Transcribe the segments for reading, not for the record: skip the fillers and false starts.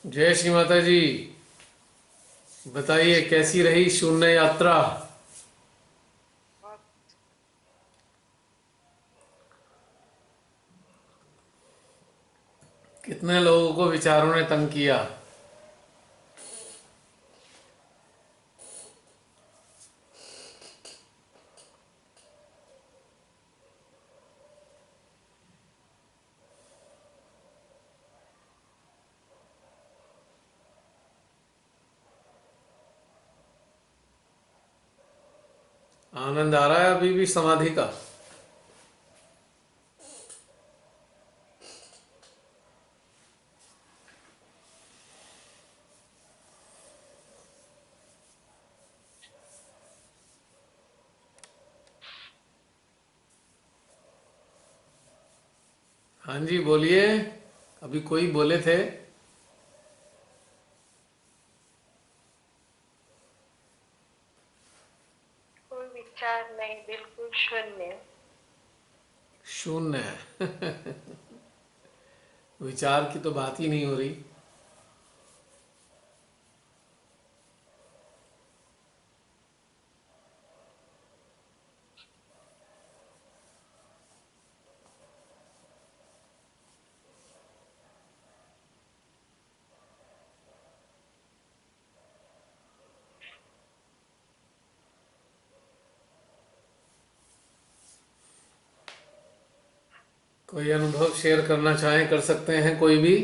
जय श्री माता जी। बताइए कैसी रही शून्य यात्रा। कितने लोगों को विचारों ने तंग किया। आनंद आ रहा है अभी भी समाधि का। हाँ जी बोलिए। अभी कोई बोले थे। कोई विचार नहीं, बिल्कुल शून्य। शून्य। विचार की तो बात ही नहीं हो रही। कोई अनुभव शेयर करना चाहें कर सकते हैं कोई भी।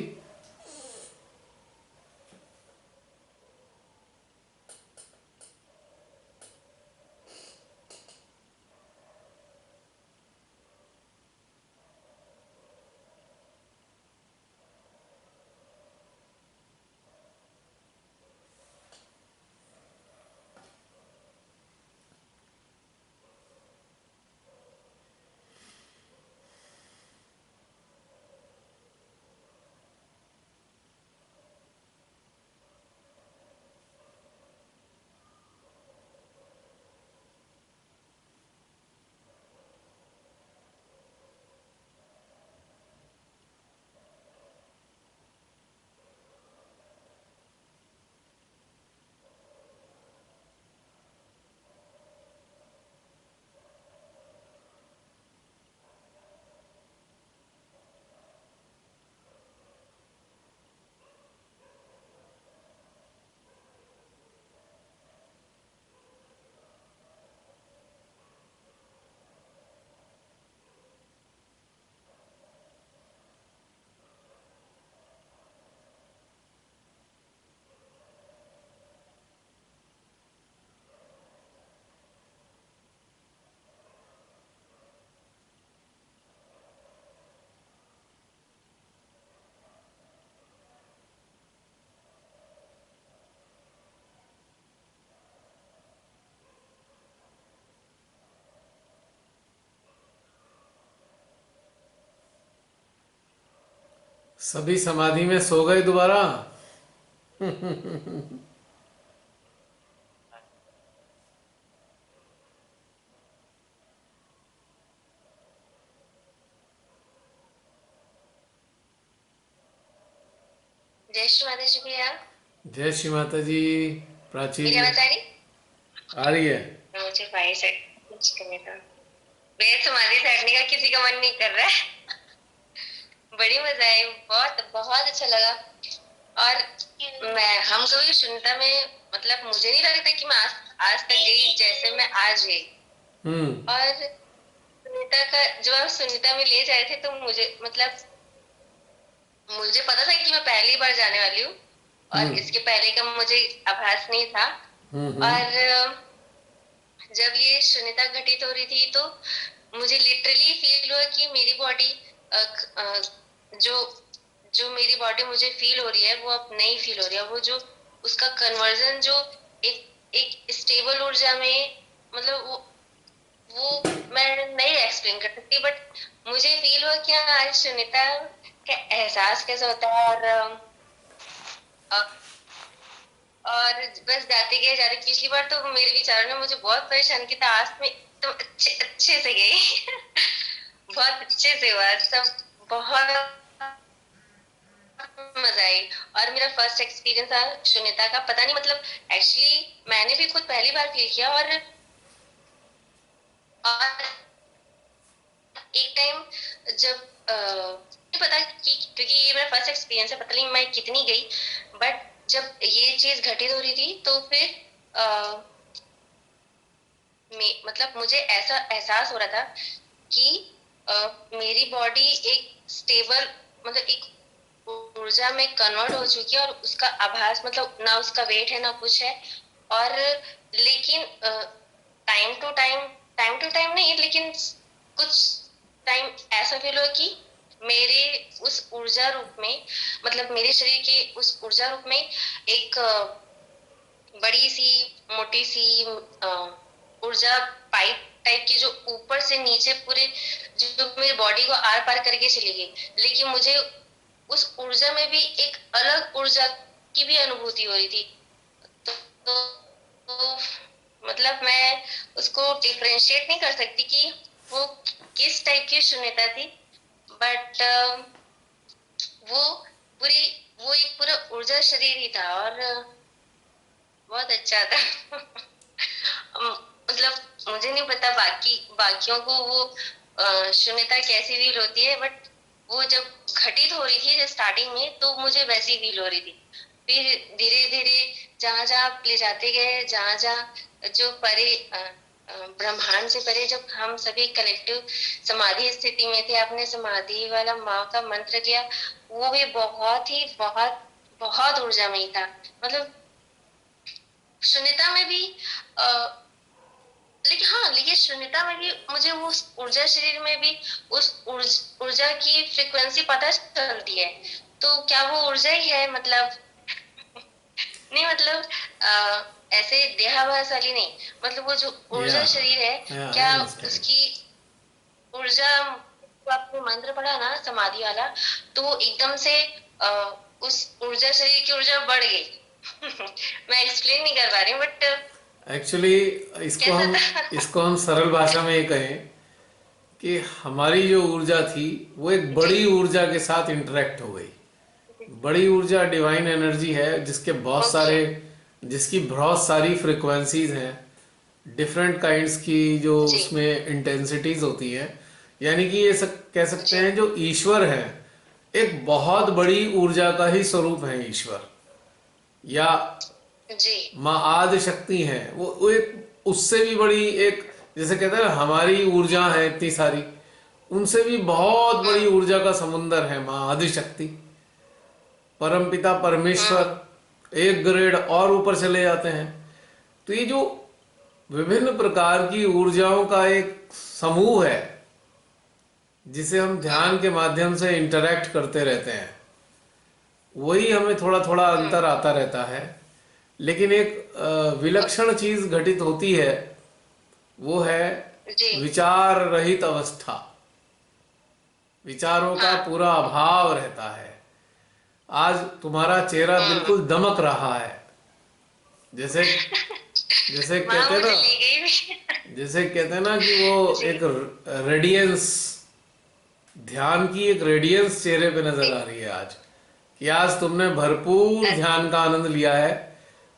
सभी समाधि में सो गए दोबारा। जय श्री माता जी भैया। जय श्री माता जी। प्राची मेरी जी। आवाज आ रही? आ रही है। मुझे भाई से कुछ करने का, मेरे समाधि बैठने का किसी का मन नहीं कर रहा है। बड़ी मजा आई, बहुत बहुत अच्छा लगा। और मैं हम कभी सुनता में, मतलब मुझे नहीं लगता कि मैं आज तक गई जैसे मैं आज गई। हम्म। और सुनीता का, जब आप सुनीता में ले जाए थे तो मुझे मतलब मुझे पता था कि मैं पहली बार जाने वाली हूँ। और हम्म। इसके पहले का मुझे आभास नहीं था। हम्म। और जब ये शून्यता घटित हो रही थी तो मुझे लिटरली फील हुआ कि मेरी बॉडी, जो जो मेरी बॉडी मुझे फील हो रही है वो अब नहीं फील हो रही है। वो जो उसका कन्वर्जन जो एक एक स्टेबल ऊर्जा में, मतलब वो मैं नहीं एक्सप्लेन कर सकती। बट मुझे फील हुआ कि हाँ, आज सुनीता का एहसास कैसा होता है। अ, और बस जाते गए पिछली बार तो मेरे विचारों ने मुझे बहुत परेशान किया था। आज में एकदम अच्छे अच्छे से गई। बहुत अच्छे से हुआ सब। बहुत मजा आई। और मेरा फर्स्ट एक्सपीरियंस था सुनीता का, पता नहीं मतलब एक्चुअली मैंने भी खुद पहली बार फील किया। और एक टाइम जब नहीं पता कि, क्योंकि ये मेरा फर्स्ट एक्सपीरियंस है, पता नहीं मैं कितनी गई, बट जब ये चीज घटित हो रही थी तो फिर मतलब मुझे ऐसा एहसास हो रहा था कि मेरी बॉडी एक स्टेबल, मतलब एक ऊर्जा में कन्वर्ट हो चुकी है, और उसका आभास मतलब ना उसका वेट है ना कुछ है। और लेकिन टाइम टू टाइम नहीं, लेकिन कुछ टाइम ऐसा फील हो कि मेरे उस ऊर्जा रूप में, मतलब मेरे शरीर के उस ऊर्जा रूप में एक बड़ी सी मोटी सी ऊर्जा पाइप टाइप की, जो ऊपर से नीचे पूरे जो मेरी बॉडी को आर पार करके चली गई। लेकिन मुझे उस ऊर्जा में भी एक अलग ऊर्जा की भी अनुभूति हो रही थी। तो मतलब मैं उसको डिफरेंशिएट नहीं कर सकती कि वो किस टाइप की शून्यता थी, बट वो पूरी वो एक पूरा ऊर्जा शरीर ही था, और बहुत अच्छा था। मतलब मुझे नहीं पता बाकियों को वो शून्यता कैसी फील होती है, बट वो जब घटित हो रही थी स्टार्टिंग में, तो मुझे वैसी फील हो रही थी। फिर धीरे धीरे जहाँ जहाँ आप ले जाते गए, जहाँ जहाँ जो परे ब्रह्मांड से परे, जब हम सभी कलेक्टिव समाधि स्थिति में थे, आपने समाधि वाला माँ का मंत्र लिया, वो भी बहुत ही बहुत बहुत ऊर्जामयी था। मतलब शून्यता में भी लेकिन शून्यता में भी मुझे वो ऊर्जा शरीर में भी उस ऊर्जा की फ्रीक्वेंसी पता चलती है। तो क्या वो ऊर्जा ही है? मतलब नहीं, मतलब ऐसे देहाभास वाली नहीं, मतलब वो जो ऊर्जा Yeah, शरीर है, yeah, I क्या understand. उसकी ऊर्जा, तो आपने मंत्र पढ़ा ना समाधि वाला, तो वो एकदम से उस ऊर्जा शरीर की ऊर्जा बढ़ गई। मैं एक्सप्लेन नहीं कर पा रही हूँ, बट एक्चुअली इसको कैसा हम था? इसको हम सरल भाषा में ये कहें कि हमारी जो ऊर्जा थी वो एक जी बड़ी ऊर्जा के साथ इंटरेक्ट हो गई। बड़ी ऊर्जा डिवाइन एनर्जी है ओके। जिसकी बहुत सारी फ्रिक्वेंसीज हैं, डिफरेंट काइंड्स की जो जी उसमें इंटेंसिटीज होती हैं। यानी कि कह सकते जी हैं जो ईश्वर है एक बहुत बड़ी ऊर्जा का ही स्वरूप है ईश्वर, या जी माँ आदि शक्ति है। वो एक उससे भी बड़ी एक, जैसे कहते हैं ना हमारी ऊर्जा है इतनी सारी, उनसे भी बहुत बड़ी हम्म ऊर्जा का समुंदर है माँ आदि शक्ति। परमपिता हम्म परमेश्वर एक ग्रेड और ऊपर चले जाते हैं। तो ये जो विभिन्न प्रकार की ऊर्जाओं का एक समूह है जिसे हम ध्यान हम्म के माध्यम से इंटरेक्ट करते रहते हैं, वही हमें थोड़ा थोड़ा अंतर हम्म आता रहता है। लेकिन एक विलक्षण चीज घटित होती है, वो है जी विचार रहित अवस्था। विचारों का हाँ पूरा अभाव रहता है। आज तुम्हारा चेहरा हम्म। बिल्कुल दमक रहा है, जैसे जैसे वहां कहते हैं मुझे ना ले गई भी। जैसे कहते हैं ना कि वो जी एक रेडियंस, ध्यान की एक रेडियंस चेहरे पे नजर आ रही है आज, कि आज तुमने भरपूर ध्यान का आनंद लिया है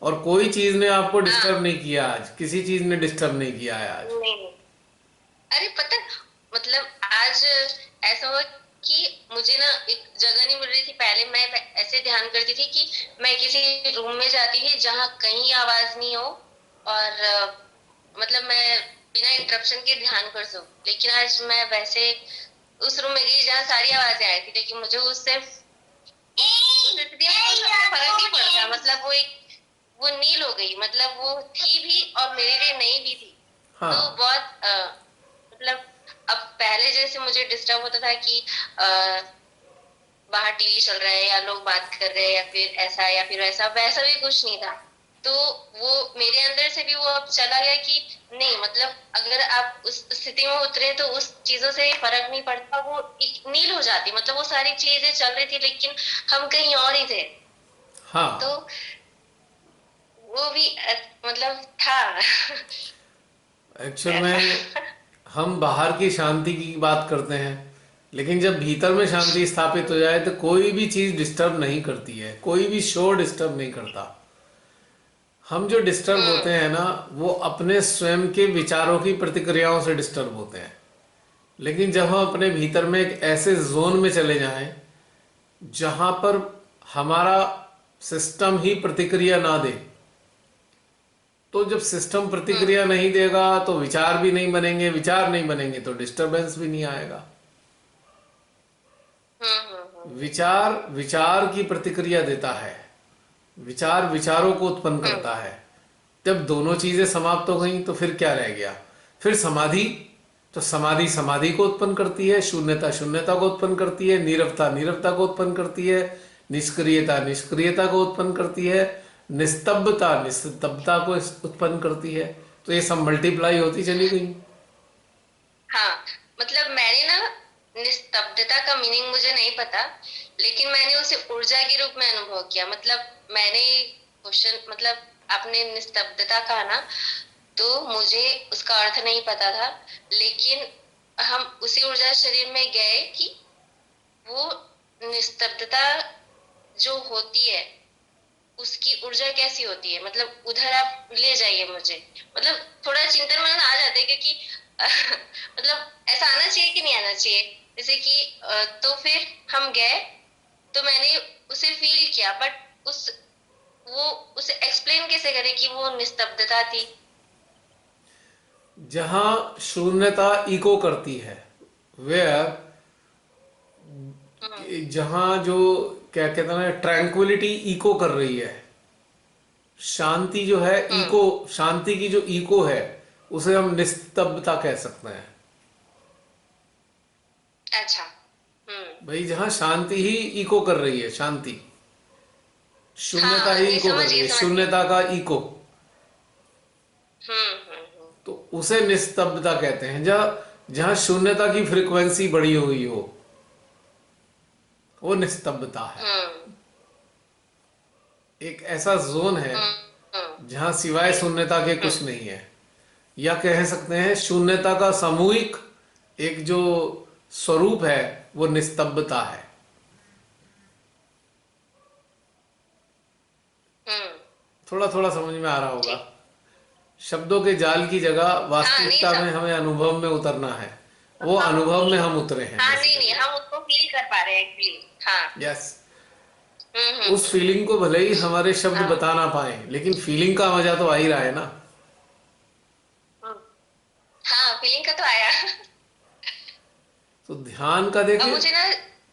और कोई चीज ने आपको हाँ डिस्टर्ब नहीं किया। आज किसी चीज ने डिस्टर्ब नहीं किया है आज। नहीं, अरे पता, मतलब आज ऐसा हुआ कि मुझे ना एक जगह नहीं मिल रही थी। पहले मैं ऐसे ध्यान करती थी कि मैं किसी रूम में जाती थी जहाँ कहीं आवाज नहीं हो, और मतलब मैं बिना इंटरप्शन के ध्यान कर सकूं। लेकिन आज मैं वैसे उस रूम में गई जहाँ सारी आवाजें आई थी, लेकिन मुझे उससे फर्क नहीं पड़ता। मतलब वो नील हो गई, मतलब वो थी भी और मेरे लिए नहीं भी थी। तो हाँ, बहुत मतलब अब पहले जैसे मुझे डिस्टर्ब होता था कि आ, बाहर टीवी चल रहा है या लोग बात कर रहे हैं या फिर ऐसा या फिर वैसा, वैसा भी कुछ नहीं था। तो वो मेरे अंदर से भी वो अब चला गया कि नहीं, मतलब अगर आप उस स्थिति में उतरे तो उस चीजों से फर्क नहीं पड़ता, वो एक नील हो जाती। मतलब वो सारी चीजें चल रही थी लेकिन हम कहीं और ही थे। तो हाँ। वो भी मतलब था। एक्चुअल ऐसा। में हम बाहर की शांति की बात करते हैं, लेकिन जब भीतर में शांति स्थापित हो जाए तो कोई भी चीज डिस्टर्ब नहीं करती है, कोई भी शोर डिस्टर्ब नहीं करता। हम जो डिस्टर्ब होते हम्म हैं ना, वो अपने स्वयं के विचारों की प्रतिक्रियाओं से डिस्टर्ब होते हैं। लेकिन जब हम अपने भीतर में एक ऐसे जोन में चले जाएं जहां पर हमारा सिस्टम ही प्रतिक्रिया ना दे, तो जब सिस्टम हम्म प्रतिक्रिया नहीं देगा तो विचार भी नहीं बनेंगे, विचार नहीं बनेंगे तो डिस्टरबेंस भी नहीं आएगा। हम्म विचार विचार की प्रतिक्रिया देता है, विचार विचारों को उत्पन्न हम्म करता है। जब दोनों चीजें समाप्त हो गई तो फिर क्या रह गया? फिर समाधि। तो समाधि समाधि को उत्पन्न करती है, शून्यता शून्यता को उत्पन्न करती है, नीरवता नीरवता को उत्पन्न करती है, निष्क्रियता निष्क्रियता को उत्पन्न करती है, निस्तब्धता निस्तब्धता को उत्पन्न करती है। तो ये सब मल्टीप्लाई होती चली गई। हाँ, मतलब मैंने ना, निस्तब्धता का मीनिंग मुझे नहीं पता, लेकिन मैंने उसे ऊर्जा के रूप में अनुभव किया। मतलब मैंने क्वेश्चन, मतलब आपने निस्तब्धता कहा ना, तो मुझे उसका अर्थ नहीं पता था, लेकिन हम उसी ऊर्जा शरीर में गए कि वो निस्तब्धता जो होती है उसकी ऊर्जा कैसी होती है। मतलब उधर आप ले जाइए मुझे, मतलब थोड़ा चिंतन मनन आ जाते हैं, क्योंकि मतलब ऐसा आना चाहिए कि नहीं आना चाहिए, जैसे कि तो फिर हम गए, तो मैंने उसे फील किया, बट वो उसे एक्सप्लेन कैसे करें कि वो निस्तब्धता थी। जहां शून्यता इको करती है, वेयर, हम्म जहां जो क्या कहते हैं ना, ट्रैंक्विलिटी इको कर रही है, शांति जो है हम्म इको, शांति की जो इको है उसे हम निस्तब्धता कह सकते हैं। अच्छा। भाई जहां शांति ही इको कर रही है, शांति, शून्यता हाँ, ही नहीं, इको कर समझ रही गई है, समझ गई। शून्यता का इको। हम्म। तो उसे निस्तब्धता कहते हैं। जहां जहां शून्यता की फ्रीक्वेंसी बढ़ी हुई हो, वो निस्तब्धता है। हम्म एक ऐसा जोन है हम्म हम्म जहां सिवाय शून्यता के हम्म कुछ नहीं है। या कह सकते हैं शून्यता का सामूहिक एक जो स्वरूप है वो निस्तब्धता है। हम्म, थोड़ा थोड़ा समझ में आ रहा होगा। ठीक। शब्दों के जाल की जगह हाँ, नहीं वास्तविकता में सब। हमें अनुभव में उतरना है। वो हम अनुभव में हम उतरे हैं हाँ, नहीं नहीं, बेसिकली। हम उसको फील कर पा रहे हैं एक्चुअली। हाँ। यस। हम्म। उस फीलिंग को भले ही हमारे शब्द हाँ। बता ना पाए, लेकिन फीलिंग का मजा तो आ ही रहा है ना। हम्म, हाँ, फीलिंग का तो आया। तो ध्यान का अब देखिए, मुझे ना।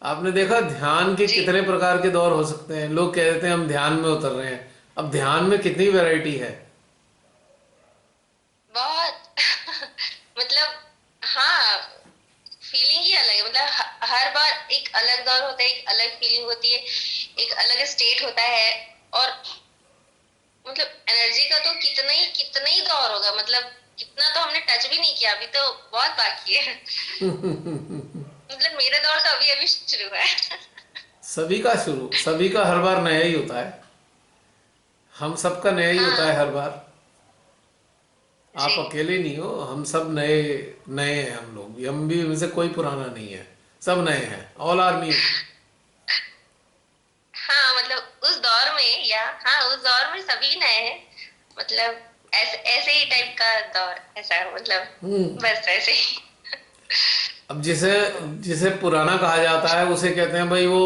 आपने देखा ध्यान के जी। कितने प्रकार के दौर हो सकते हैं। लोग कह देते हैं हम ध्यान में उतर रहे हैं। अब ध्यान में कितनी वैरायटी है। बहुत। मतलब, हाँ, फीलिंग ही अलग है। मतलब हर बार एक अलग दौर होता है, एक अलग फीलिंग होती है, एक अलग स्टेट होता है। और मतलब एनर्जी का तो कितना ही दौर होगा। मतलब कितना तो हमने टच भी नहीं किया, अभी तो बहुत बाकी है। मतलब मेरा दौर तो अभी अभी शुरू हुआ है। सभी का शुरू, सभी का हर बार नया ही होता है। हम सबका नया ही होता है हाँ हर बार। आप जी। अकेले नहीं हो, हम सब नए नए हैं। हम लोग, हम भी, इनसे कोई पुराना नहीं है। सब नए हैं, ऑल आर न्यू। हाँ, मतलब उस दौर में, या हाँ, उस दौर में सभी नए हैं। मतलब ऐसे ऐसे ही टाइप का दौर, ऐसा मतलब बस ऐसे ही। अब जिसे हम्म जिसे पुराना कहा जाता है उसे कहते हैं भाई वो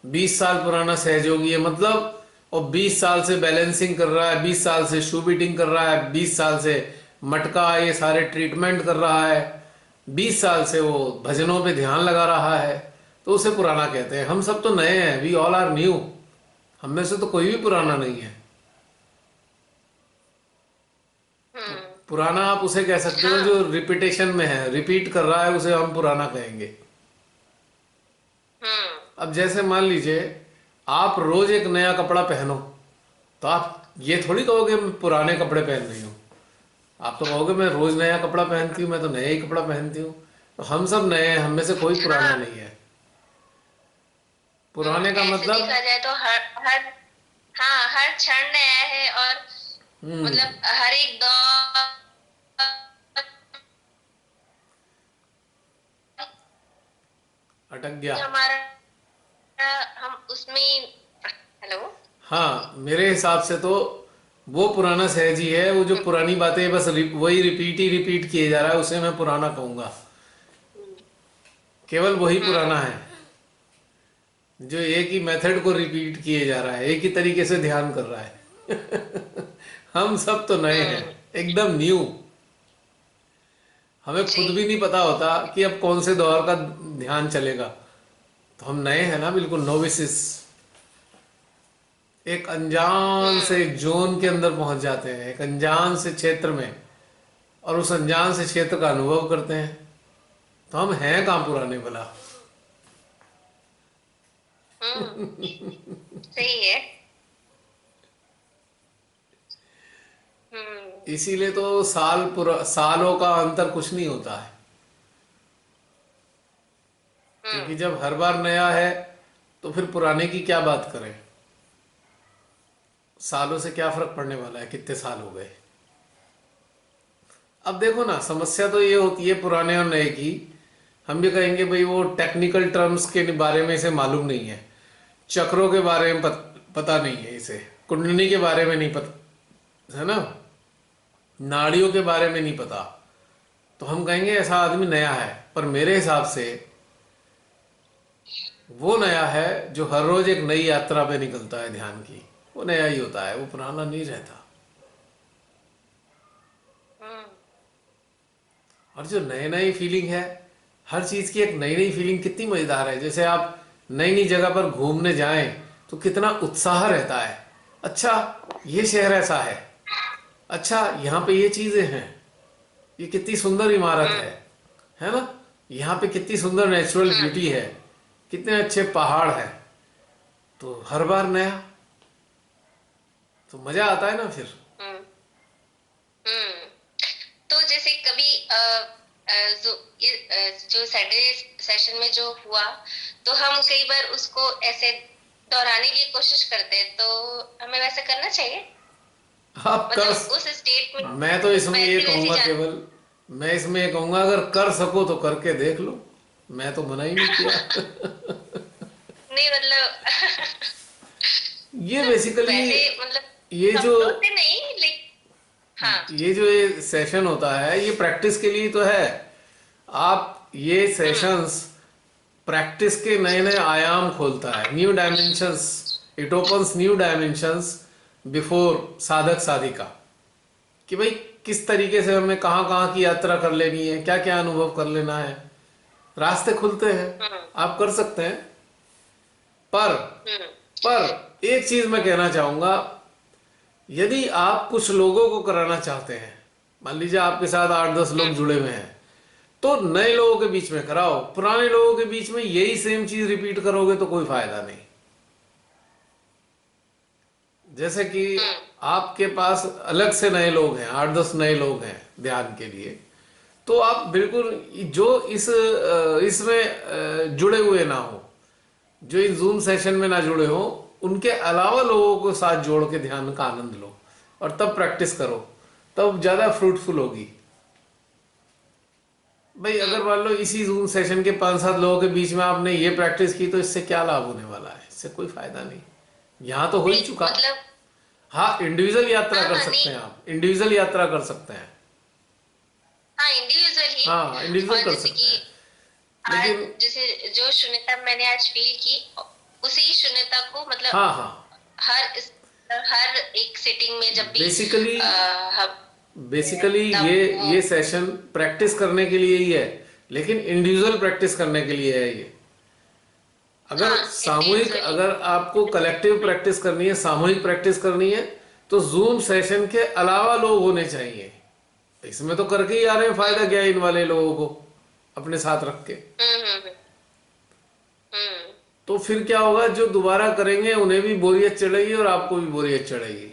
20 साल पुराना सहयोगी है, मतलब। और 20 साल से बैलेंसिंग कर रहा है, 20 साल से शू बीटिंग कर रहा है, 20 साल से मटका ये सारे ट्रीटमेंट कर रहा है, 20 साल से वो भजनों पे ध्यान लगा रहा है। तो उसे पुराना कहते हैं। हम सब तो नए हैं, वी ऑल आर न्यू। हम में से तो कोई भी पुराना नहीं है। तो हम्म। पुराना आप उसे कह सकते हो जो हाँ। रिपीटेशन में है, रिपीट कर रहा है, उसे हम पुराना कहेंगे। हम्म अब जैसे मान लीजिए आप रोज एक नया कपड़ा पहनो, तो आप ये थोड़ी कहोगे मैं पुराने कपड़े पहन रही हूँ। आप तो कहोगे मैं रोज नया कपड़ा पहनती हूँ, मैं तो नया ही कपड़ा पहनती हूँ। तो हम सब नए हैं, हम में से कोई पुराना हाँ। नहीं है। पुराने का ऐसे देखा मतलब। जाए तो हर हर हाँ, हर क्षण नया है। और मतलब हर एक दौर अटक गया। हमारा हम उसमें, हेलो। हाँ, मेरे हिसाब से तो वो पुराना सहज ही है। वो जो पुरानी बातें बस वही रिपीट ही रिपीट किए जा रहा है, उसे मैं पुराना कहूंगा। हम्म केवल वही हम्म पुराना है जो एक ही मेथड को रिपीट किए जा रहा है, एक ही तरीके से ध्यान कर रहा है। हम सब तो नए हैं, हम्म, एकदम न्यू। हमें जी। खुद भी नहीं पता होता कि अब कौन से दौर का ध्यान चलेगा। तो हम नए हैं ना, बिल्कुल नोविसिस। एक अनजान से हम्म एक जोन के अंदर पहुंच जाते हैं, एक अनजान से क्षेत्र में, और उस अनजान से क्षेत्र का अनुभव करते हैं। तो हम हैं कहाँ पुराने भला। हम्म सही है। हम्म इसीलिए तो सालों का अंतर कुछ नहीं होता है। क्योंकि हम्म जब हर बार नया है तो फिर पुराने की क्या बात करें। सालों से क्या फर्क पड़ने वाला है, कितने साल हो गए। अब देखो ना, समस्या तो ये होती है पुराने और नए की। हम भी कहेंगे भाई वो टेक्निकल टर्म्स के बारे में इसे मालूम नहीं है, चक्रों के बारे में पता नहीं है इसे, कुंडली के बारे में नहीं पता है ना, नाड़ियों के बारे में नहीं पता। तो हम कहेंगे ऐसा आदमी नया है। पर मेरे हिसाब से वो नया है जो हर रोज एक नई यात्रा पे निकलता है ध्यान की। वो नया ही होता है, वो पुराना नहीं रहता। हम्म और जो नए नई फीलिंग है, हर चीज़ की एक नई नई फीलिंग कितनी मज़ेदार है। जैसे आप नई नई जगह पर घूमने जाएं तो कितना उत्साह रहता है। अच्छा, ये शहर ऐसा है, अच्छा यहाँ पे ये चीज़ें हैं, ये कितनी सुंदर इमारत हम्म है ना, यहाँ पे कितनी सुंदर नेचुरल हम्म ब्यूटी है, कितने अच्छे पहाड़ हैं। तो हर बार नया, तो मज़ा आता है ना फिर। हम्म हम्म तो जैसे कभी जो सैटरडे सेशन में जो हुआ, तो हम कई बार उसको ऐसे दोहराने की कोशिश करते हैं, तो हमें वैसा करना चाहिए। आप कर, मतलब उस स्टेट में मैं तो इसमें ये वैसे वैसे कहूँगा जान। केवल, मैं इसमें ये कहूँगा अगर कर सको तो करके देख लो। मैं तो मना ही नहीं किया। नहीं मतलब ये बेसिकली, वैसे मतलब ये जो शब्दों से नहीं, लेकिन हाँ। ये सेशन होता है ये प्रैक्टिस के लिए तो है। आप ये हम्म सेशंस प्रैक्टिस के नए नए आयाम खोलता है, new dimensions. It opens new dimensions before साधक साधिका, कि भाई किस तरीके से हमें कहाँ कहाँ की यात्रा कर लेनी है, क्या क्या अनुभव कर लेना है। रास्ते खुलते हैं, हम्म आप कर सकते हैं। पर हम्म पर एक चीज मैं कहना चाहूंगा, यदि आप कुछ लोगों को कराना चाहते हैं, मान लीजिए आपके साथ 8-10 लोग हम्म जुड़े हुए हैं, तो नए लोगों के बीच में कराओ। पुराने लोगों के बीच में यही सेम चीज रिपीट करोगे तो कोई फायदा नहीं। जैसे कि हम्म आपके पास अलग से नए लोग हैं, 8-10 नए लोग हैं ध्यान के लिए, तो आप बिल्कुल जो इसमें जुड़े हुए ना हो, जो इस जूम सेशन में ना जुड़े हो, उनके अलावा लोगों को साथ जोड़ के ध्यान का आनंद लो और तब प्रैक्टिस करो, तब ज़्यादा फ्रूटफुल होगी। भाई अगर हम्म मान लो इसी जूम सेशन के 5-7 लोगों के बीच में आपने ये प्रैक्टिस की तो इससे क्या लाभ होने वाला है, इससे कोई फायदा नहीं। यहाँ तो हो ही नहीं चुका। मतलब हाँ, इंडिविजुअल यात्रा हाँ कर हाँ सकते नहीं, हैं, आप इंडिविजुअल यात्रा कर सकते हैं। हाँ इंडिविजुअल ही। हाँ, इंडिविजुअल और कर जैसे सकते कि हैं, आज, लेकिन जैसे जो शून्यता मैंने आज फील की, उसी शून्यता को मतलब हाँ हाँ, हर एक सिटिंग में जब भी बेसिकली हम बेसिकली तब वो। ये सेशन प्रैक्टिस करने के लिए ही है, लेकिन इंडिविजुअल प्रैक्टिस करने के लिए है ये। अगर हाँ सामूहिक, इंडिविजुअली। अगर आपको कलेक्टिव प्रैक्टिस करनी है, सामूहिक प्रैक्टिस करनी है, तो जूम सेशन के अलावा लोग होने चाहिए। इसमें तो करके ही आ रहे हैं, फायदा क्या है इन वाले लोगों को अपने साथ रख के। हम्म हम्म हम्म तो फिर क्या होगा, जो दोबारा करेंगे उन्हें भी बोरियत चढ़ेगी और आपको भी बोरियत चढ़ेगी।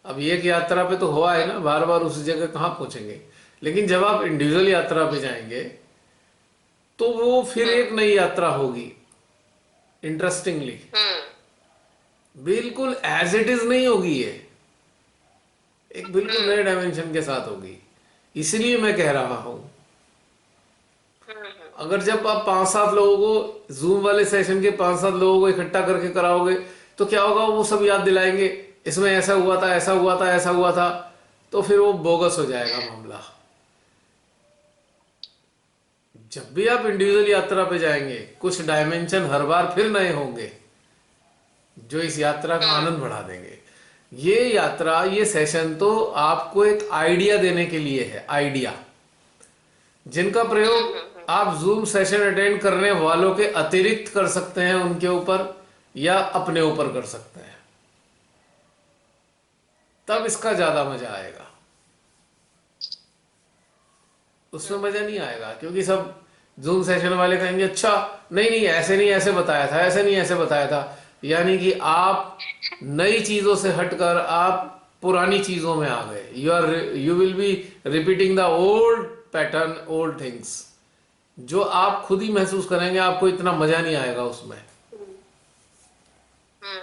अब एक यात्रा पे तो हुआ है ना, बार बार उस जगह कहाँ पहुंचेंगे। लेकिन जब आप इंडिविजुअल यात्रा पे जाएंगे तो वो फिर हम्म एक नई यात्रा होगी। इंटरेस्टिंगली हम्म बिल्कुल एज इट इज नहीं होगी ये, एक बिल्कुल हम्म नए डायमेंशन के साथ होगी। इसलिए मैं कह रहा हूं, हम्म अगर जब आप 5-7 लोगों को जूम वाले सेशन के 5-7 लोगों को इकट्ठा करके कराओगे तो क्या होगा, वो सब याद दिलाएंगे इसमें ऐसा हुआ था, ऐसा हुआ था, ऐसा हुआ था, तो फिर वो बोगस हो जाएगा मामला। जब भी आप इंडिविजुअल यात्रा पे जाएंगे कुछ डायमेंशन हर बार फिर नए होंगे जो इस यात्रा का हम्म आनंद बढ़ा देंगे। ये यात्रा, ये सेशन तो आपको एक आइडिया देने के लिए है, आइडिया जिनका हम्म प्रयोग हम्म आप जूम सेशन अटेंड करने वालों के अतिरिक्त कर सकते हैं, उनके ऊपर या अपने ऊपर कर सकते हैं, तब इसका ज्यादा मजा आएगा। उसमें मजा नहीं आएगा क्योंकि सब जूम सेशन वाले कहेंगे अच्छा नहीं नहीं ऐसे नहीं ऐसे बताया था, ऐसे नहीं ऐसे बताया था, यानी कि आप नई चीजों से हटकर आप पुरानी चीजों में आ गए। You will B repeating the old pattern, old things, जो आप खुद ही महसूस करेंगे, आपको इतना मजा नहीं आएगा उसमें। हम्म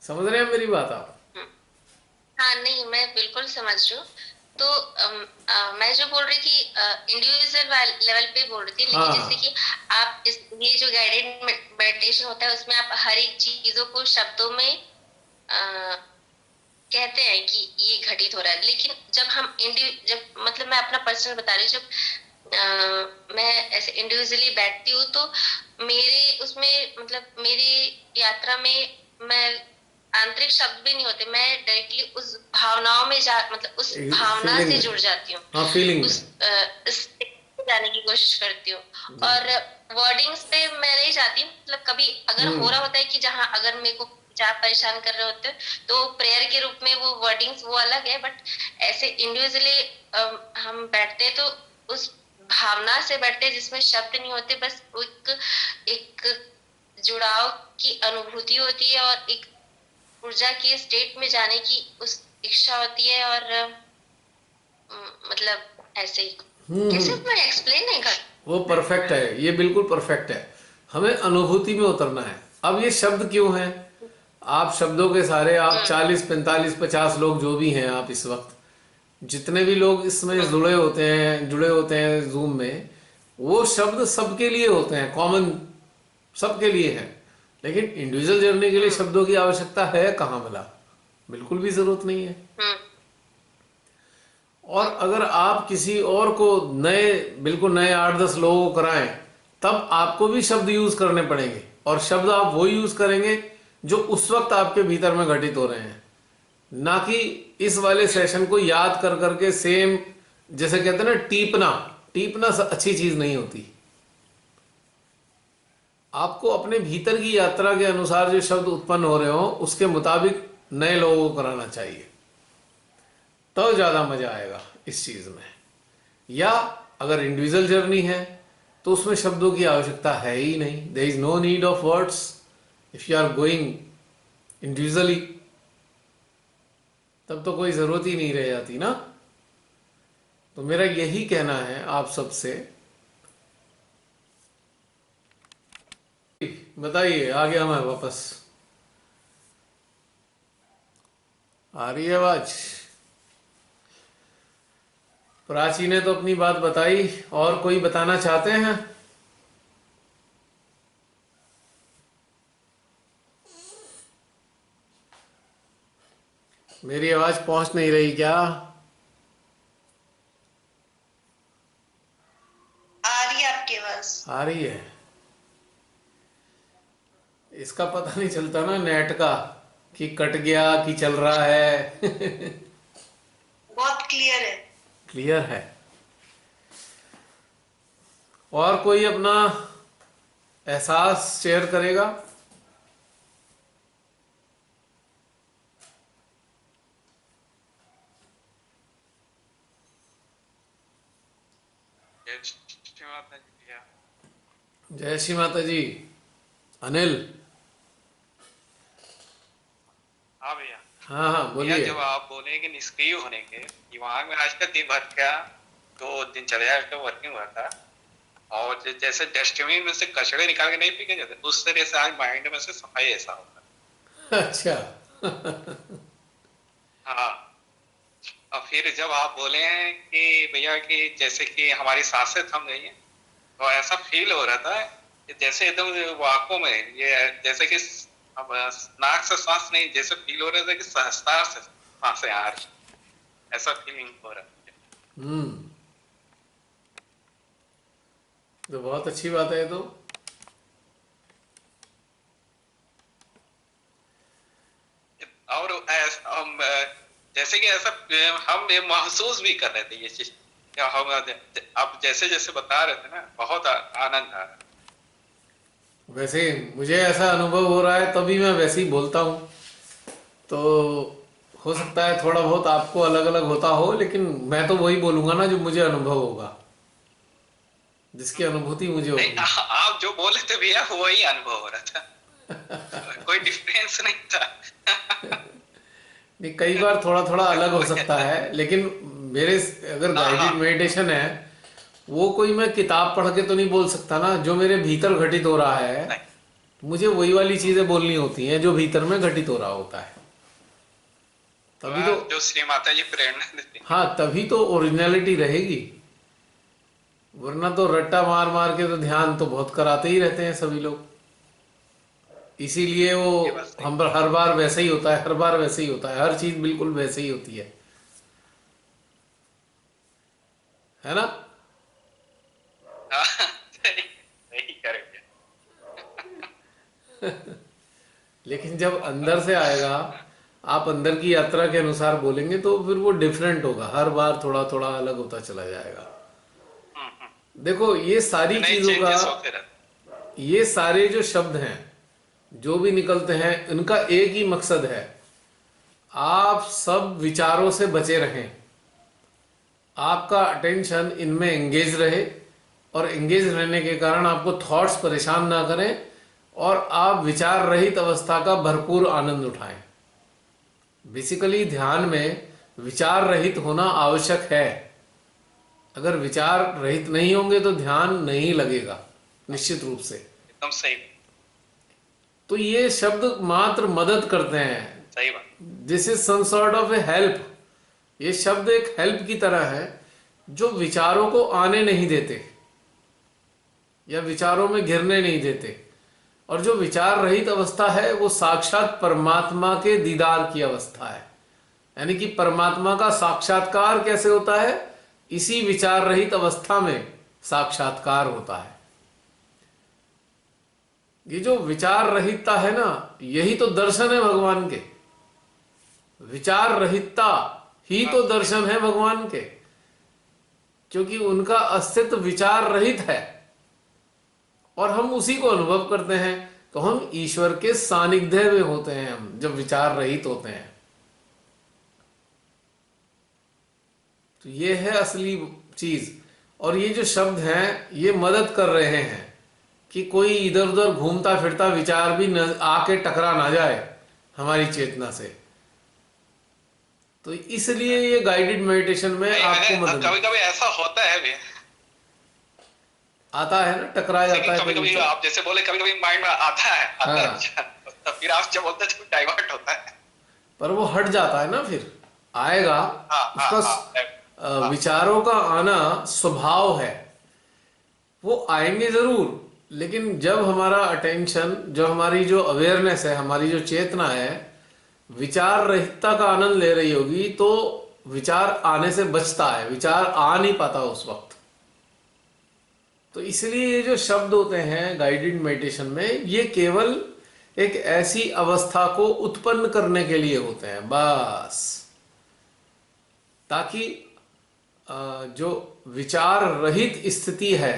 समझ रहे हैं मेरी बात आप? हम्म। हाँ, नहीं, मैं बिल्कुल समझ रही हूँ। तो मैं जो बोल रही थी इंडिविजुअल लेवल पे बोल रही थी, लेकिन जैसे हाँ कि आप इस ये जो गाइडेड मेडिटेशन होता है उसमें आप हर एक चीजों को शब्दों में अ, कहते हैं कि ये घटित हो रहा है, लेकिन जब हम जब मतलब मैं अपना पर्सनल बता रही हूँ, जब मैं ऐसे इंडिविजुअली बैठती हूँ तो मेरे उसमें मतलब मेरी यात्रा में मैं आंतरिक शब्द भी नहीं होते, मैं डायरेक्टली उस भावनाओं में जा मतलब उस भावना फीलिंग से में, जुड़ जाती हूँ, हाँ फीलिंग में। उस जाने की कोशिश करती हूँ। और वर्डिंग्स पे मैं नहीं जाती, मतलब कभी अगर हो रहा होता है कि जहाँ अगर मेरे को विचार परेशान कर रहे होते हैं, तो प्रेयर के रूप में वो वर्डिंग्स वो अलग है, बट ऐसे इंडिविजुअली हम बैठते हैं तो उस भावना से बैठते हैं जिसमें शब्द नहीं होते, बस एक एक जुड़ाव की अनुभूति होती है और एक ऊर्जा के स्टेट में जाने की उस इच्छा होती है। और मतलब ऐसे ही कैसे मैं एक्सप्लेन नहीं कर। वो परफेक्ट है, ये बिल्कुल परफेक्ट है। हमें अनुभूति में उतरना है। अब ये शब्द क्यों हैं? आप शब्दों के सारे, आप 40, 45, 50 लोग जो भी हैं, आप इस वक्त जितने भी लोग इसमें जुड़े होते हैं जूम में, वो शब्द सबके लिए होते हैं, कॉमन सबके लिए हैं। लेकिन इंडिविजुअल जर्नी के लिए शब्दों की आवश्यकता है कहाँ भला? बिल्कुल भी जरूरत नहीं है। हम्म और अगर आप किसी और को नए, बिल्कुल नए 8-10 लोगों को कराएं, तब आपको भी शब्द यूज करने पड़ेंगे, और शब्द आप वो यूज करेंगे जो उस वक्त आपके भीतर में घटित हो रहे हैं, ना कि इस वाले सेशन को याद कर करके सेम, जैसे कहते हैं ना टीपना, टीपना अच्छी चीज नहीं होती। आपको अपने भीतर की यात्रा के अनुसार जो शब्द उत्पन्न हो रहे हो उसके मुताबिक नए लोगों को कराना चाहिए, तो ज्यादा मजा आएगा इस चीज में। या अगर इंडिविजुअल जर्नी है तो उसमें शब्दों की आवश्यकता है ही नहीं, there is no need of words if you are going individually, तब तो कोई जरूरत ही नहीं रह जाती ना। तो मेरा यही कहना है आप सबसे। बताइए, आ गया मैं वापस, आ रही है आवाज? प्राची ने तो अपनी बात बताई, और कोई बताना चाहते हैं? मेरी आवाज पहुंच नहीं रही क्या? आ रही है आपके पास। आ रही है। इसका पता नहीं चलता ना नेट का, कि कट गया कि चल रहा है। बहुत क्लियर है। क्लियर है। और कोई अपना एहसास शेयर करेगा? जय श्री माता जी। अनिल? हाँ भैया। हाँ हाँ भैया बोलिए। जब आप बोले कि निष्क्रिय होने के दिमाग में आज का दिन भर का तो दिनचर्या का वर्किंग हुआ था, और जैसे डस्टबिन में से कचड़े निकाल के नहीं फेंके जाते, उस तरह से आज माइंड में से सफाई ऐसा होता अच्छा। है। हाँ। और फिर जब आप बोले हैं कि भैया कि जैसे कि हमारी सांसें थम गई हैं, तो ऐसा फील हो रहा था कि जैसे एकदम वाकों में ये जैसे कि अब नाक से सांस नहीं, जैसे फील हो रहा था कि सहजता से सांसें आ रही, ऐसा फीलिंग हो रहा है। तो बहुत अच्छी बात है ये तो। और हम जैसे कि ऐसा हम ये महसूस भी कर रहे थे ये चीज, क्या हम अब जैसे जैसे बता रहे थे ना, बहुत आनंद आ रहा। वैसे मुझे ऐसा अनुभव हो रहा है तभी मैं वैसे ही बोलता हूँ, तो हो सकता है थोड़ा बहुत आपको अलग अलग होता हो, लेकिन मैं तो वही बोलूँगा ना जो मुझे अनुभव होगा, जिसकी अनुभूति मुझे नहीं, होगी। आप जो बोले थे भैया वही अनुभव हो रहा था, कोई डिफरेंस नहीं था। नहीं, कई बार थोड़ा थोड़ा अलग हो सकता है, लेकिन मेरे अगर हाँ गाइडेड हाँ, मेडिटेशन है वो कोई मैं किताब पढ़ के तो नहीं बोल सकता ना, जो मेरे भीतर घटित हो रहा है नहीं, मुझे वही वाली चीजें बोलनी होती हैं जो भीतर में घटित हो रहा होता है, तभी तो। जो श्री माता जी प्रेरणा देती हैं। हाँ, तभी तो ओरिजिनलिटी रहेगी, वरना तो रट्टा मार मार के तो ध्यान तो बहुत कराते ही रहते हैं सभी लोग, इसीलिए वो ये बात सही। हम हर बार वैसे ही होता है, हर बार वैसे ही होता है, हर चीज बिल्कुल वैसे ही होती है ना। हाँ, सही सही करेंगे। लेकिन जब अंदर से आएगा, आप अंदर की यात्रा के अनुसार बोलेंगे तो फिर वो डिफरेंट होगा, हर बार थोड़ा थोड़ा अलग होता चला जाएगा। देखो ये सारी नए चीजों का, चेंजेस होते रहते ये सारे जो शब्द हैं जो भी निकलते हैं, इनका एक ही मकसद है, आप सब विचारों से बचे रहें, आपका अटेंशन इनमें एंगेज रहे, और एंगेज रहने के कारण आपको थॉट्स परेशान ना करें, और आप विचार रहित अवस्था का भरपूर आनंद उठाएं। बेसिकली ध्यान में विचार रहित होना आवश्यक है, अगर विचार रहित नहीं होंगे तो ध्यान नहीं लगेगा निश्चित रूप से। एकदम सही तो ये शब्द मात्र मदद करते हैं, सही बात। This is some sort of a help, ये शब्द एक हेल्प की तरह है जो विचारों को आने नहीं देते या विचारों में घिरने नहीं देते, और जो विचार रहित अवस्था है वो साक्षात परमात्मा के दीदार की अवस्था है, यानी कि परमात्मा का साक्षात्कार कैसे होता है, इसी विचार रहित अवस्था में साक्षात्कार होता है। ये जो विचार रहितता है ना, यही तो दर्शन है भगवान के, विचार रहितता ही तो दर्शन है भगवान के, क्योंकि उनका अस्तित्व विचार रहित है और हम उसी को अनुभव करते हैं, तो हम ईश्वर के सानिध्य में होते हैं हम जब विचार रहित होते हैं। तो ये है असली चीज, और ये जो शब्द हैं ये मदद कर रहे हैं कि कोई इधर उधर घूमता फिरता विचार भी आके टकरा ना जाए हमारी चेतना से। तो इसलिए ये गाइडेड मेडिटेशन में आपको मदद कभी कभी ऐसा होता है भी, आता है ना, टकरा जैसे जाता कि है कभी कहीं कभी से। आप जैसे बोले कभी कभी माइंड में आता है हाँ, तो फिर आप जब बोलते हैं तो डाइवर्ट होता है। पर वो हट जाता है ना, फिर आएगा। हाँ हाँ उसका हाँ, विचारों का आना स्वभाव है, वो आएंगे जरूर, लेकिन जब हमारा अटेंशन, जो हमारी जो अवेयरनेस है, हमारी जो चेतना है विचार रहितता का आनंद ले रही होगी, तो विचार आने से बचता है, विचार आ नहीं पाता उस वक्त। तो इसलिए ये जो शब्द होते हैं गाइडेड मेडिटेशन में, ये केवल एक ऐसी अवस्था को उत्पन्न करने के लिए होते हैं बस, ताकि जो विचार रहित स्थिति है,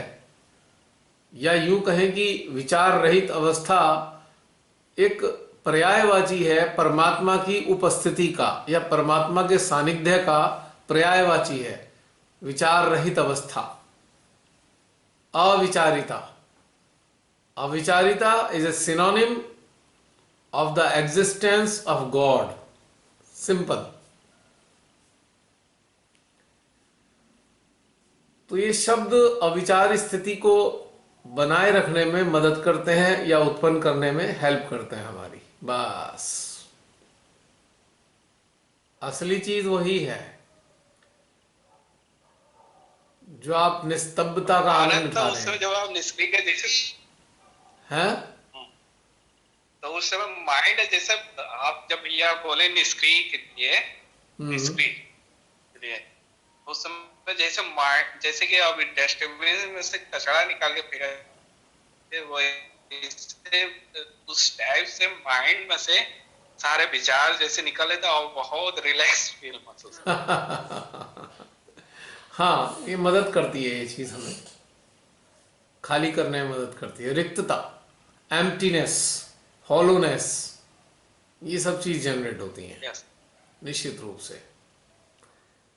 या यूं कहें कि विचार रहित अवस्था एक पर्यायवाची है परमात्मा की उपस्थिति का, या परमात्मा के सानिध्य का पर्यायवाची है विचार रहित अवस्था। अविचारिता, अविचारिता is a synonym of the existence of God, simple. तो ये शब्द अविचार स्थिति को बनाए रखने में मदद करते हैं या उत्पन्न करने में हेल्प करते हैं हमारी, बस। असली चीज वही है जो आप निस्तब्धता का आनंद आनंद तो उठा उस रहे समय हैं। जब आप निष्क्रिय के जैसे, हैं? तो उस समय माइंड जैसे, आप जब ये आप बोले निष्क्रिय के लिए, हम्म। निष्क्रिय के लिए, उस समय जैसे माइंड, जैसे कि अब डस्टबिन में से कचरा निकाल के फेंका, वो इससे उस टाइप से माइंड में से सारे विचार जैसे निकले थे और बहुत रिलैक्स फील महसूस हाँ, ये मदद करती है, ये चीज हमें खाली करने में मदद करती है। रिक्तता, एम्प्टीनेस, हॉलोनेस, ये सब चीज जनरेट होती हैं यस। निश्चित रूप से।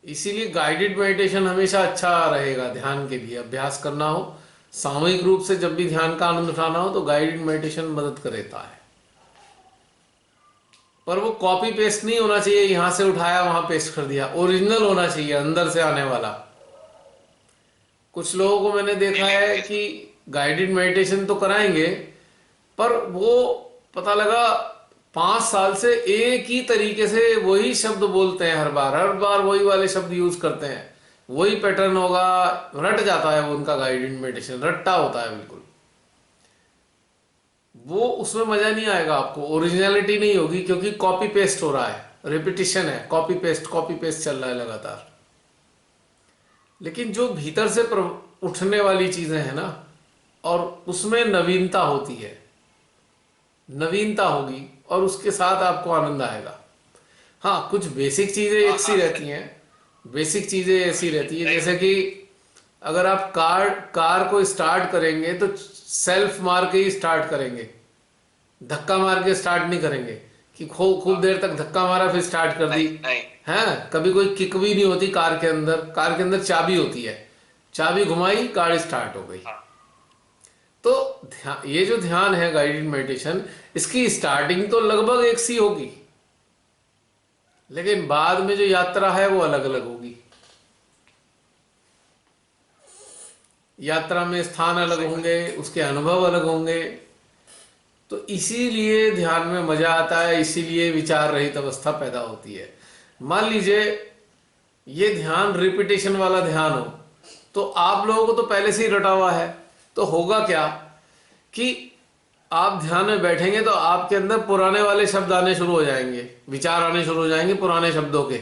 इसीलिए गाइडेड मेडिटेशन हमेशा अच्छा रहेगा ध्यान के लिए। अभ्यास करना हो सामूहिक रूप से, जब भी ध्यान का आनंद उठाना हो तो गाइडेड मेडिटेशन मदद करता है। पर वो कॉपी पेस्ट नहीं होना चाहिए, यहां से उठाया वहां पेस्ट कर दिया। ओरिजिनल होना चाहिए, अंदर से आने वाला। कुछ लोगों को मैंने देखा है कि गाइडेड मेडिटेशन तो कराएंगे, पर वो पता लगा 5 साल से एक ही तरीके से वही शब्द बोलते हैं, हर बार वही वाले शब्द यूज करते हैं, वही पैटर्न होगा, रट जाता है वो। उनका गाइडेड मेडिटेशन रट्टा होता है बिल्कुल। वो उसमें मजा नहीं आएगा आपको, ओरिजिनलिटी नहीं होगी, क्योंकि कॉपी पेस्ट हो रहा है, रिपीटिशन है, कॉपी पेस्ट चल रहा है लगातार। लेकिन जो भीतर से उठने वाली चीजें हैं ना, और उसमें नवीनता होती है, नवीनता होगी और उसके साथ आपको आनंद आएगा। हाँ, कुछ बेसिक चीजें एक सी रहती हैं, बेसिक चीजें ऐसी रहती है, जैसे कि अगर आप कार को स्टार्ट करेंगे तो सेल्फ मार के ही स्टार्ट करेंगे, धक्का मार के स्टार्ट नहीं करेंगे कि खूब देर तक धक्का मारा फिर स्टार्ट कर दी। नहीं नहीं, है, कभी कोई किक भी नहीं होती कार के अंदर। कार के अंदर चाबी होती है, चाबी घुमाई, कार स्टार्ट हो गई। हाँ, तो ये जो ध्यान है गाइडेड मेडिटेशन, इसकी स्टार्टिंग तो लगभग एक सी होगी, लेकिन बाद में जो यात्रा है वो अलग अलग होगी। यात्रा में स्थान अलग होंगे, उसके अनुभव अलग होंगे। तो इसीलिए ध्यान में मजा आता है, इसीलिए विचार रहित अवस्था पैदा होती है। मान लीजिए ये ध्यान रिपीटेशन वाला ध्यान हो, तो आप लोगों को तो पहले से ही रटा हुआ है। तो होगा क्या कि आप ध्यान में बैठेंगे तो आपके अंदर पुराने वाले शब्द आने शुरू हो जाएंगे, विचार आने शुरू हो जाएंगे पुराने शब्दों के।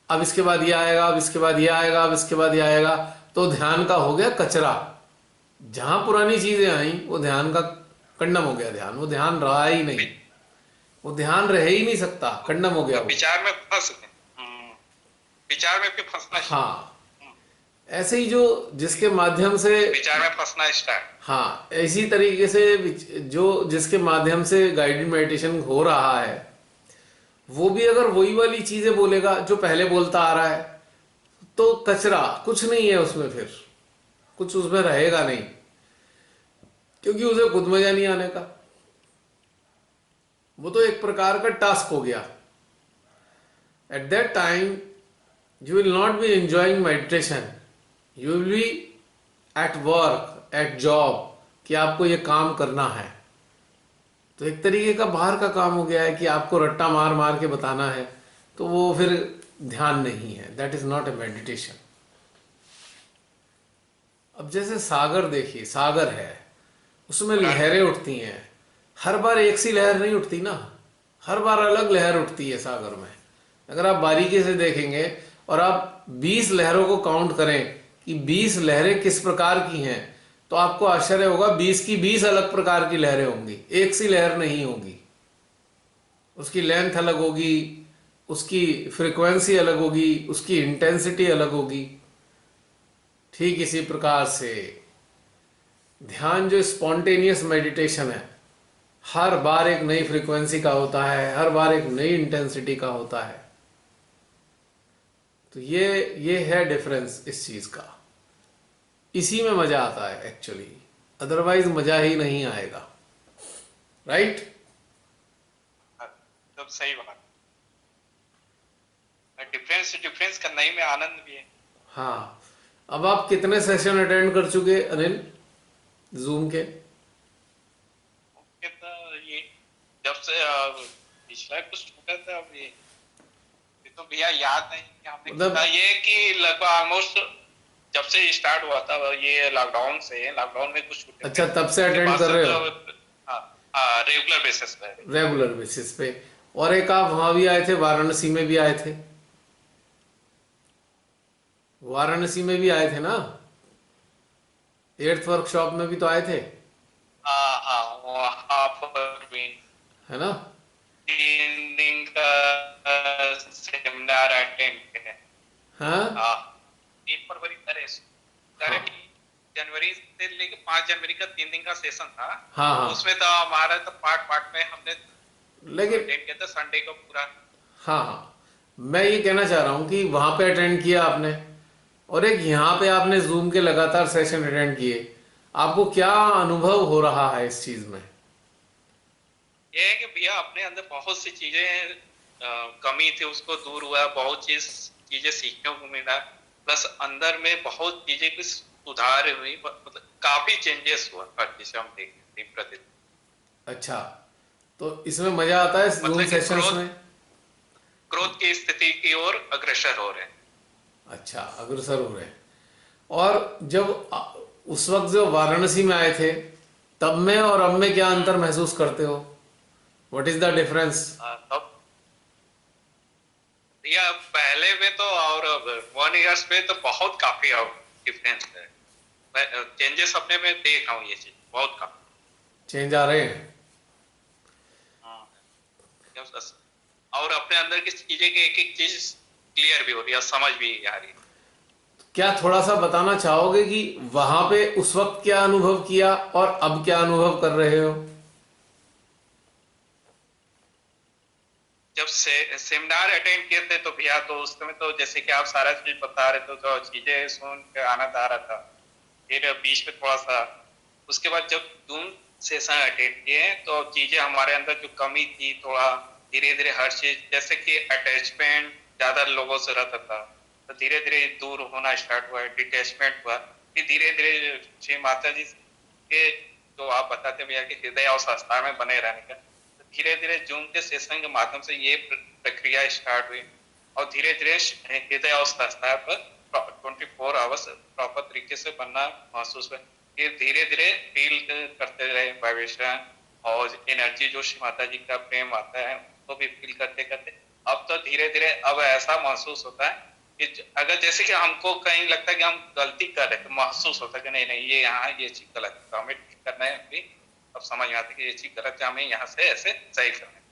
अब इसके बाद ये आएगा, अब इसके बाद ये आएगा, अब इसके बाद ये आएगा। तो ध्यान का हो गया कचरा। जहां पुरानी चीजें आई वो ध्यान का कंडम हो गया। ध्यान, वो ध्यान रहा ही नहीं, वो ध्यान रह ही नहीं सकता, कंडम हो गया वो। विचार में फंस गए। विचार में फिर फंसना, हाँ, ऐसे ही जो जिसके माध्यम से विचार में फंसना स्टार्ट। हाँ, इसी तरीके से जो जिसके माध्यम से गाइडेड मेडिटेशन हो रहा है, वो भी अगर वही वाली चीजें बोलेगा जो पहले बोलता आ रहा है, तो कचरा कुछ नहीं है उसमें, फिर कुछ उसमें रहेगा नहीं, क्योंकि उसे खुद मजा नहीं आने का। वो तो एक प्रकार का टास्क हो गया। At that time you will not be enjoying meditation, you will be at work, at job, कि आपको ये काम करना है। तो एक तरीके का बाहर का काम हो गया है कि आपको रट्टा मार मार के बताना है, तो वो फिर ध्यान नहीं है, that is not a meditation. अब जैसे सागर देखिए, सागर है, उसमें लहरें उठती हैं, हर बार एक सी लहर नहीं उठती ना, हर बार अलग लहर उठती है सागर में। अगर आप बारीकी से देखेंगे और आप 20 लहरों को काउंट करें कि 20 लहरें किस प्रकार की हैं, तो आपको आश्चर्य होगा 20 की 20 अलग प्रकार की लहरें होंगी, एक सी लहर नहीं होगी। उसकी लेंथ अलग होगी, उसकी फ्रीक्वेंसी अलग होगी, उसकी इंटेंसिटी अलग होगी। ठीक इसी प्रकार से ध्यान जो स्पॉन्टेनियस मेडिटेशन है, हर बार एक नई फ्रीक्वेंसी का होता है, हर बार एक नई इंटेंसिटी का होता है। तो ये है डिफरेंस इस चीज का। इसी में मजा आता है एक्चुअली, अदरवाइज मजा ही नहीं आएगा। राइट? तब सही बात। डिफरेंस करने ही में आनंद भी है। हाँ, अब आप कितने सेशन अटेंड कर चुके अनिल जूम के? तो ये जब से पिछला कुछ छूटा था, अब ये तो भैया याद नहीं कि हमने मतलब कितना, ये कि लगभग ऑलमोस्ट जब से स्टार्ट हुआ था ये लॉकडाउन में कुछ छूटे अच्छा, थे। तब से उसके अटेंड बाद कर से रहे तो हो? हाँ रेगुलर बेसिस पे। रेगुलर बेसिस पे। और एक आप वहां भी आए थे, वाराणसी में भी आए थे? वाराणसी में भी आए थे ना? 8th वर्कशॉप में भी तो आए थे, हाँ हाँ वहाँ पर भी है ना? 3 दिन का सेमिनार अटेंड किया। हाँ हाँ 3 फरवरी करेक्ट जनवरी से लेके 5 जनवरी का 3 दिन का सेशन था। हाँ हाँ। उसमें तो हमारा तो पार्ट में हमने लेकिन अटेंड किया था संडे को पूरा। हाँ हाँ, मैं ये कहना चाह रहा हूँ कि वहां पे अटेंड किया आपने, और एक यहाँ पे आपने जूम के लगातार सेशन अटेंड किए, आपको क्या अनुभव हो रहा है इस चीज में? ये है कि भैया अपने अंदर बहुत सी चीजें कमी थी उसको दूर हुआ, बहुत चीजें सीखने को मिला, प्लस अंदर में बहुत चीजें की सुधार हुई, मतलब काफी चेंजेस हुआ हर चीज हम देख दिन प्रतिदिन। अच्छा, तो इसमें मजा आता है जूम मतलब कि सेशंस में? ग्रोथ की स्थिति की ओर अग्रसर हो रहे हैं। अच्छा, अग्रसर हो रहे हैं। और जब उस वक्त जो वाराणसी में आए थे, तब में और अब में क्या अंतर महसूस करते हो? What is the difference? तब या पहले में तो और 1 ईयर्स में तो बहुत काफी डिफरेंस है। मैं चेंजेस अपने में देख रहा हूँ, ये चीज बहुत काफी चेंज आ रहे हैं? और अपने अंदर की चीजें की एक एक चीज क्लियर भी हो रही है, समझ भी आ रही है। क्या थोड़ा सा बताना चाहोगे कि वहां पे उस वक्त क्या अनुभव किया और अब क्या अनुभव कर रहे हो? जब सेमिनार अटेंड किए थे तो भैया तो उस समय तो जैसे कि आप सारा चीज बता रहे थे तो चीजें सुन के आनंद आ रहा था। फिर बीच में थोड़ा सा उसके बाद जब जूम सेशन अटेंड किए तो चीजें हमारे अंदर जो कमी थी थोड़ा धीरे धीरे हर चीज, जैसे कि अटैचमेंट ज्यादा लोगों से रहता था तो धीरे धीरे दूर होना स्टार्ट हुआ, डिटैचमेंट हुआ। फिर धीरे धीरे श्री माता जी के जो आप बताते भैया कि हृदय और संस्था में बने रहने का, धीरे धीरे जूम के सेशन के माध्यम से ये प्रक्रिया स्टार्ट हुई और धीरे धीरे हृदय और संस्था पर 24 आवर्स प्रॉपर तरीके से बनना महसूस हुआ। फिर धीरे धीरे फील करते रहे वाइब्रेशन और एनर्जी जो श्री माता जी का प्रेम आता है उसको भी फील करते करते अब तो धीरे धीरे अब ऐसा महसूस होता है कि अगर जैसे कि हमको कहीं लगता है कि हम गलती कर रहे तो महसूस होता है कि नहीं नहीं ये यहाँ ये चीज गलत है तो हमें ठीक करना है। भी अब समझ में आता है कि ये चीज गलत है, हमें यहाँ से ऐसे सही करना है।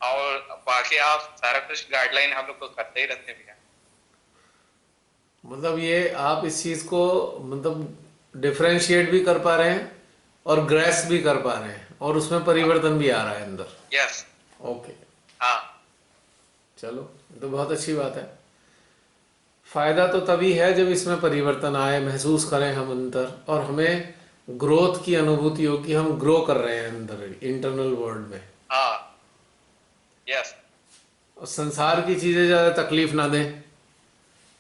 और बाकी आप सारा कुछ गाइडलाइन हम लोग को करते ही रहते हैं भैया। मतलब ये आप इस चीज को मतलब डिफरेंशिएट भी कर पा रहे हैं और ग्रेस भी कर पा रहे हैं और उसमें परिवर्तन भी आ रहा है अंदर। यस। ओके, हाँ चलो, ये तो बहुत अच्छी बात है। फायदा तो तभी है जब इसमें परिवर्तन आए, महसूस करें हम अंदर, और हमें ग्रोथ की अनुभूति हो कि हम ग्रो कर रहे हैं अंदर इंटरनल वर्ल्ड में। हाँ यस। और संसार की चीजें ज्यादा तकलीफ ना दें,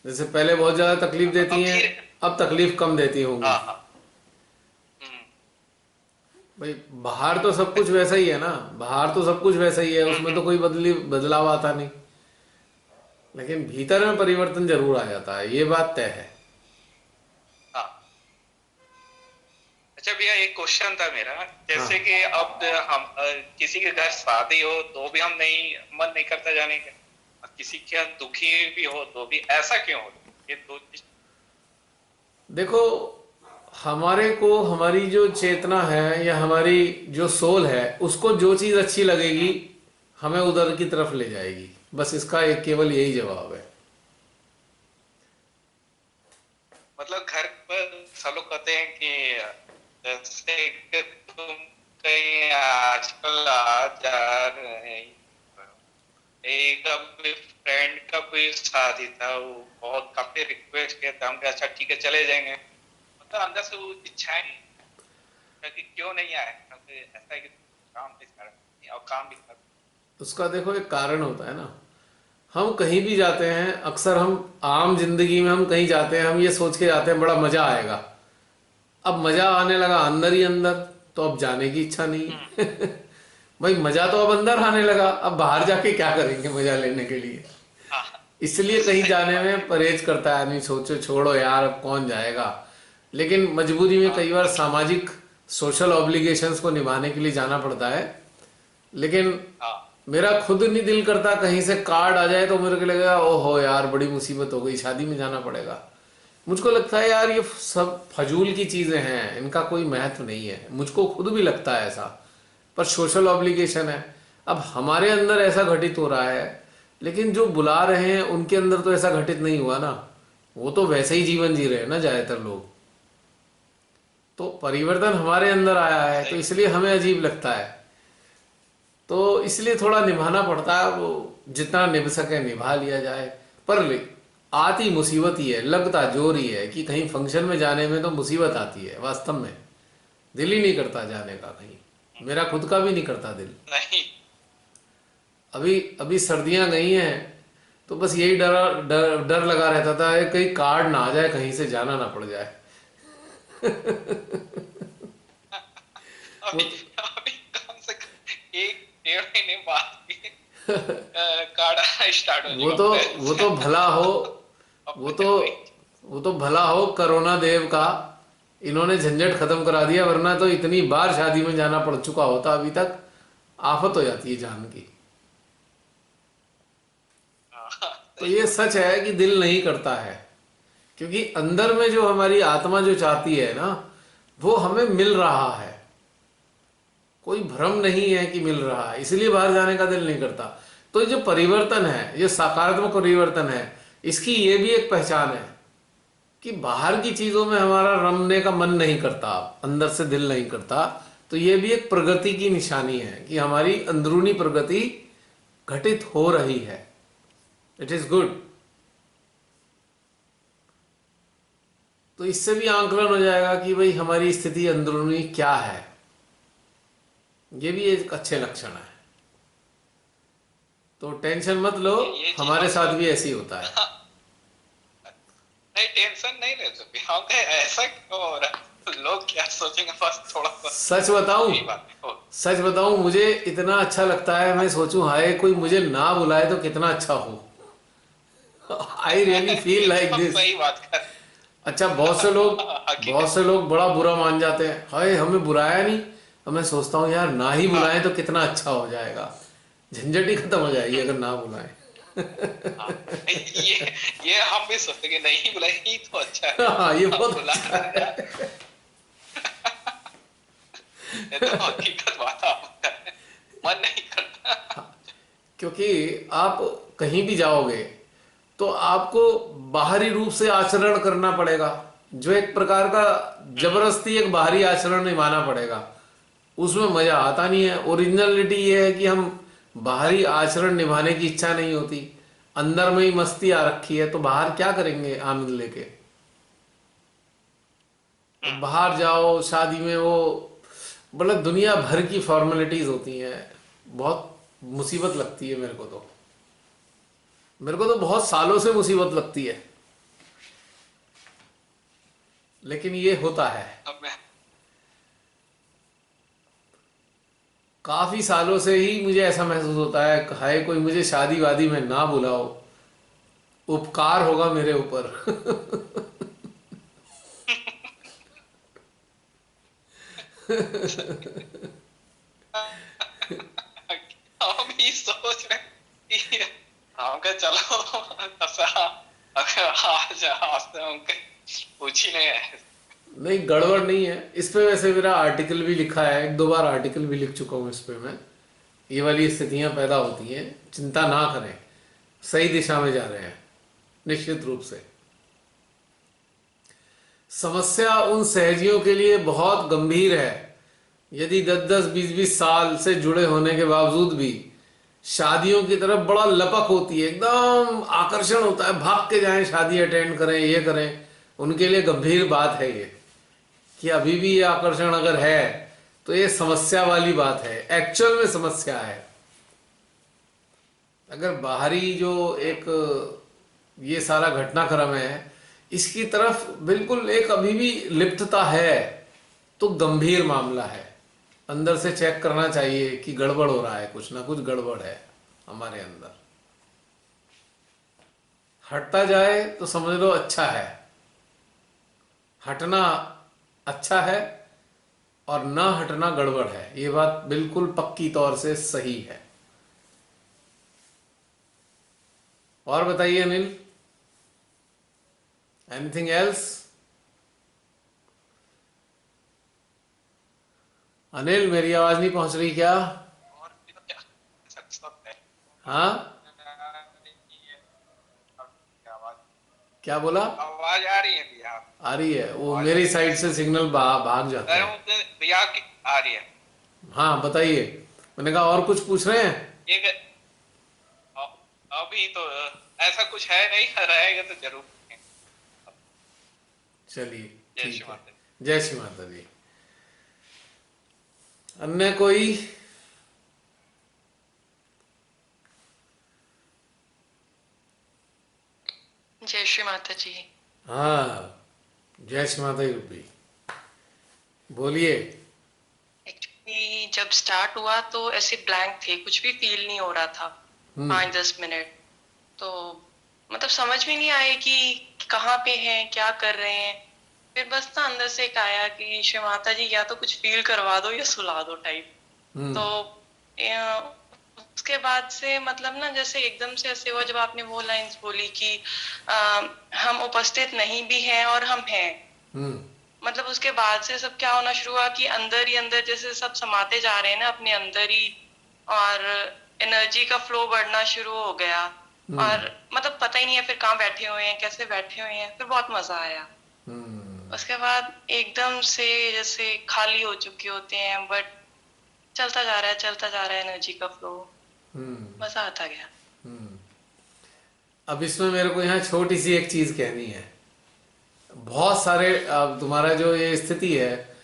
जैसे पहले बहुत ज्यादा तकलीफ देती हैं, अब तकलीफ कम देती होंगी। हाँ हाँ भाई बाहर तो सब कुछ वैसा ही है ना, बाहर तो सब कुछ वैसा ही है, उसमें तो कोई बदलाव आता नहीं, लेकिन भीतर में परिवर्तन जरूर आ जाता है, ये बात तय है। हाँ। अच्छा भैया एक क्वेश्चन था मेरा, जैसे हाँ। कि अब हम किसी के घर शादी हो तो भी हम नहीं मन नहीं करता जाने का, और किसी के यहाँ दुखी भी हो तो भी, ऐसा क्यों हो? ये दो चीज। देखो, हमारे को हमारी जो चेतना है या हमारी जो सोल है, उसको जो चीज अच्छी लगेगी हमें उधर की तरफ ले जाएगी, बस इसका एक केवल यही जवाब है। मतलब घर पर सब लोग कहते हैं कि जैसे कि तुम कहीं आजकल आ जा रहे हैं, एक फ्रेंड का भी शादी था, वो बहुत काफी रिक्वेस्ट किया था, हम कहा अच्छा ठीक है चले जाएंगे, मतलब अंदर से वो इच्छाएं कि क्यों नहीं आए, ऐसा है कि काम भी कर और काम भी कर। उसका देखो एक कारण होता है ना, हम कहीं भी जाते हैं, अक्सर हम आम जिंदगी में हम कहीं जाते हैं, हम ये सोच के जाते हैं बड़ा मजा आएगा, अब मजा आने लगा अंदर ही अंदर, तो अब जाने की इच्छा नहीं है। भाई मजा तो अब अंदर आने लगा, अब बाहर जाके क्या करेंगे मजा लेने के लिए? इसलिए कहीं जाने में परहेज करता है आदमी, सोचो छोड़ो यार अब कौन जाएगा, लेकिन मजबूरी में कई बार सामाजिक सोशल ऑब्लिगेशंस को निभाने के लिए जाना पड़ता है। लेकिन हाँ मेरा खुद नहीं दिल करता, कहीं से कार्ड आ जाए तो मेरे को लगेगा ओहो यार बड़ी मुसीबत हो गई, शादी में जाना पड़ेगा। मुझको लगता है यार ये सब फजूल की चीज़ें हैं, इनका कोई महत्व नहीं है, मुझको खुद भी लगता है ऐसा, पर सोशल ऑब्लिगेशन है। अब हमारे अंदर ऐसा घटित हो रहा है, लेकिन जो बुला रहे हैं उनके अंदर तो ऐसा घटित नहीं हुआ ना, वो तो वैसे ही जीवन जी रहे हैं ना ज़्यादातर लोग। तो परिवर्तन हमारे अंदर आया है, तो इसलिए हमें अजीब लगता है, तो इसलिए थोड़ा निभाना पड़ता है, वो जितना निभ सके निभा लिया जाए। पर आती मुसीबत ही है, लगता जोर ही है कि कहीं फंक्शन में जाने में तो मुसीबत आती है, वास्तव में दिल ही नहीं करता जाने का कहीं, मेरा खुद का भी नहीं करता दिल। नहीं। अभी अभी सर्दियां गई हैं तो बस यही डर डर डर लगा रहता था कहीं कार्ड ना आ जाए, कहीं से जाना ना पड़ जाए। अभी अभी कम से कम 1-1.5 महीने बाद भी कार्ड स्टार्ट हो जाएगा। वो तो भला हो, वो तो भला हो कोरोना देव का, इन्होंने झंझट खत्म करा दिया, वरना तो इतनी बार शादी में जाना पड़ चुका होता, अभी तक आफत हो जाती है जान की। तो ये सच है कि दिल नहीं करता है, क्योंकि अंदर में जो हमारी आत्मा जो चाहती है ना, वो हमें मिल रहा है, कोई भ्रम नहीं है कि मिल रहा है, इसलिए बाहर जाने का दिल नहीं करता। तो ये जो परिवर्तन है, ये सकारात्मक परिवर्तन है, इसकी ये भी एक पहचान है कि बाहर की चीजों में हमारा रमने का मन नहीं करता, अंदर से दिल नहीं करता। तो ये भी एक प्रगति की निशानी है कि हमारी अंदरूनी प्रगति घटित हो रही है। It is good. तो इससे भी आंकलन हो जाएगा कि भाई हमारी स्थिति अंदरूनी क्या है, ये भी एक अच्छे लक्षण है। तो टेंशन मत लो, हमारे साथ भी ऐसे ही होता है। नहीं टेंशन नहीं ले सकते हम, ऐसा क्यों हो रहा है, लोग क्या सोचेंगे, बस थोड़ा सा। सच बताऊं मुझे इतना अच्छा लगता है, मैं सोचूं हाय कोई मुझे ना बुलाए तो कितना अच्छा हो। I really feel like this. सही बात कर। अच्छा बहुत से लोग बड़ा बुरा मान जाते हैं, हाय हमें बुलाया नहीं। तो मैं सोचता हूँ यार ना ही बुलाएं तो कितना अच्छा हो जाएगा, झंझट ही खत्म हो जाएगी अगर ना बुलाएं। ये हम भी सोचते कि नहीं बुलाए ही तो अच्छा है। हाँ ये बहुत अच्छा है। ये तो हकीकत बात है, मन नहीं करता। क्योंकि आप कहीं भी जाओगे तो आपको बाहरी रूप से आचरण करना पड़ेगा, जो एक प्रकार का जबरदस्ती एक बाहरी आचरण निभाना पड़ेगा, उसमें मजा आता नहीं है। ओरिजिनलिटी ये है कि हम बाहरी आचरण निभाने की इच्छा नहीं होती, अंदर में ही मस्ती आ रखी है, तो बाहर क्या करेंगे आनंद लेके। तो बाहर जाओ शादी में, वो मतलब दुनिया भर की फॉर्मेलिटीज होती हैं, बहुत मुसीबत लगती है मेरे को तो बहुत सालों से मुसीबत लगती है, लेकिन ये होता है। काफी सालों से ही मुझे ऐसा महसूस होता है, हाय कोई मुझे शादी वादी में ना बुलाओ, उपकार होगा मेरे ऊपर। हम भी सोच रहे कि हम कहा चलो आज तो उनके पूछ ही नहीं गड़बड़ नहीं है इस पे। वैसे मेरा आर्टिकल भी लिखा है, 1-2 बार आर्टिकल भी लिख चुका हूँ इस पे मैं। ये वाली स्थितियां पैदा होती हैं, चिंता ना करें, सही दिशा में जा रहे हैं निश्चित रूप से। समस्या उन सहजियों के लिए बहुत गंभीर है यदि 10-10, 20-20 साल से जुड़े होने के बावजूद भी शादियों की तरफ बड़ा लपक होती है, एकदम आकर्षण होता है, भाग के जाएं शादी अटेंड करें, ये करें। उनके लिए गंभीर बात है ये कि अभी भी ये आकर्षण अगर है तो ये समस्या वाली बात है, एक्चुअल में समस्या है। अगर बाहरी जो एक ये सारा घटनाक्रम है इसकी तरफ बिल्कुल एक अभी भी लिप्तता है तो गंभीर मामला है, अंदर से चेक करना चाहिए कि गड़बड़ हो रहा है, कुछ ना कुछ गड़बड़ है हमारे अंदर। हटता जाए तो समझ लो अच्छा है, हटना अच्छा है, और ना हटना गड़बड़ है। ये बात बिल्कुल पक्की तौर से सही है। और बताइए अनिल, एनीथिंग एल्स? अनिल, मेरी आवाज नहीं पहुंच रही क्या? और भी तो क्या सच तो है। हाँ, आवाज क्या बोला? आवाज आ रही है भैया? आ रही है, वो आवाज आ मेरी रही साइड से सिग्नल भाग जाता है है। भैया की आ रही है। हाँ बताइए। मैंने कहा और कुछ पूछ रहे हैं? एक अभी तो ऐसा कुछ है नहीं, रहेगा तो जरूर पूछेंगे। चलिए जय ठीक श्री है। माता दी। जय श्री माता दी। अन्य कोई? जय श्री माता जी। हाँ, जय श्री माता दी रूपी, बोलिए। एक्चुअली जब स्टार्ट हुआ तो ऐसे ब्लैंक थे, कुछ भी फील नहीं हो रहा था। 5-10 मिनट तो मतलब समझ में नहीं आया कि कहाँ पे हैं, क्या कर रहे हैं। फिर बस ना अंदर से एक आया कि श्री माता जी या तो कुछ फील करवा दो या सुला दो टाइप। तो उसके बाद से मतलब ना जैसे एकदम से ऐसे हुआ जब आपने वो लाइंस बोली कि हम उपस्थित नहीं भी हैं और हम हैं। मतलब उसके बाद से सब क्या होना शुरू हुआ कि अंदर ही अंदर जैसे सब समाते जा रहे हैं ना अपने अंदर ही, और एनर्जी का फ्लो बढ़ना शुरू हो गया। और मतलब पता ही नहीं है फिर कहाँ बैठे हुए हैं, कैसे बैठे हुए हैं, फिर बहुत मजा आया। उसके बाद एकदम से जैसे खाली हो चुके होते हैं, बट चलता जा रहा है एनर्जी का फ्लो। मजा आता गया। अब इसमें मेरे को यहाँ छोटी सी एक चीज कहनी है। बहुत सारे, अब तुम्हारा जो ये स्थिति है,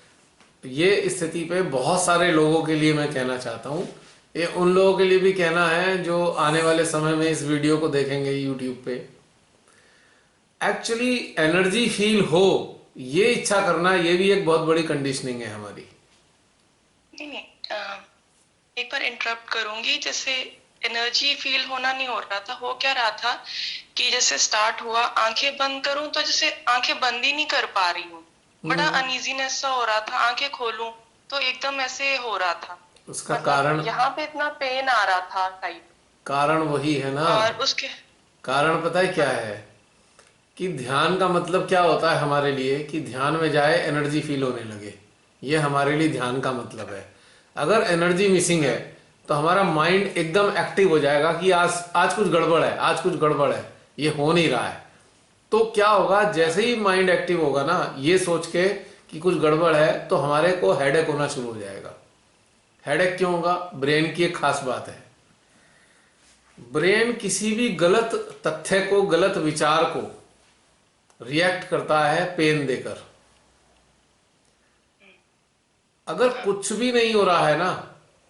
ये स्थिति पे बहुत सारे लोगों के लिए मैं कहना चाहता हूँ। ये उन लोगों के लिए भी कहना है जो आने वाले समय में इस वीडियो को देखेंगे यूट्यूब पे। एक्चुअली एनर्जी फील हो, ये इच्छा करना, ये भी एक बहुत बड़ी कंडीशनिंग है हमारी। नहीं, एक बार इंटरप्ट करूंगी। जैसे एनर्जी फील होना नहीं हो रहा था, हो क्या रहा था कि जैसे स्टार्ट हुआ, आंखें बंद करूं तो जैसे आंखें बंद ही नहीं कर पा रही हूँ। बड़ा अनइजीनेस सा हो रहा था। आंखें खोलूं तो एकदम ऐसे हो रहा था, उसका मतलब यहाँ पे इतना पेन आ रहा था टाइप। कारण वही है ना। और उसके कारण पता है क्या है? कि ध्यान का मतलब क्या होता है हमारे लिए, कि ध्यान में जाए एनर्जी फील होने लगे। ये हमारे लिए ध्यान का मतलब है। अगर एनर्जी मिसिंग है तो हमारा माइंड एकदम एक्टिव हो जाएगा कि आज आज कुछ गड़बड़ है, आज कुछ गड़बड़ है, ये हो नहीं रहा है। तो क्या होगा, जैसे ही माइंड एक्टिव होगा ना ये सोच के कि कुछ गड़बड़ है, तो हमारे को हेडेक होना शुरू हो जाएगा। हेडेक क्यों होगा? ब्रेन की एक खास बात है। ब्रेन किसी भी गलत तथ्य को, गलत विचार को रिएक्ट करता है पेन देकर। अगर कुछ भी नहीं हो रहा है ना,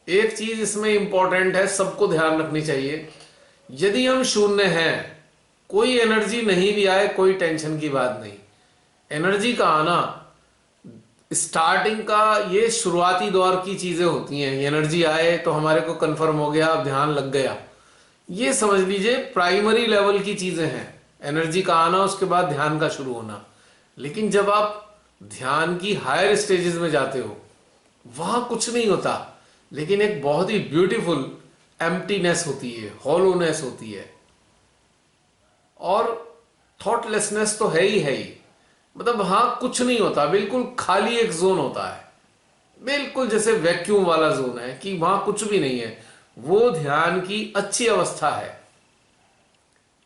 एक चीज इसमें इंपॉर्टेंट है, सबको ध्यान रखनी चाहिए। यदि हम शून्य हैं, कोई एनर्जी नहीं भी आए, कोई टेंशन की बात नहीं। एनर्जी का आना स्टार्टिंग का, ये शुरुआती दौर की चीजें होती हैं। एनर्जी आए तो हमारे को कंफर्म हो गया, अब ध्यान लग गया, ये समझ लीजिए प्राइमरी लेवल की चीजें हैं। एनर्जी का आना, उसके बाद ध्यान का शुरू होना। लेकिन जब आप ध्यान की हायर स्टेजेस में जाते हो, वहां कुछ नहीं होता, लेकिन एक बहुत ही ब्यूटीफुल एम्प्टीनेस होती है, हॉलोनेस होती है, और थॉटलेसनेस तो है ही। मतलब वहां कुछ नहीं होता, बिल्कुल खाली एक जोन होता है, बिल्कुल जैसे वैक्यूम वाला जोन है, कि वहां कुछ भी नहीं है। वो ध्यान की अच्छी अवस्था है।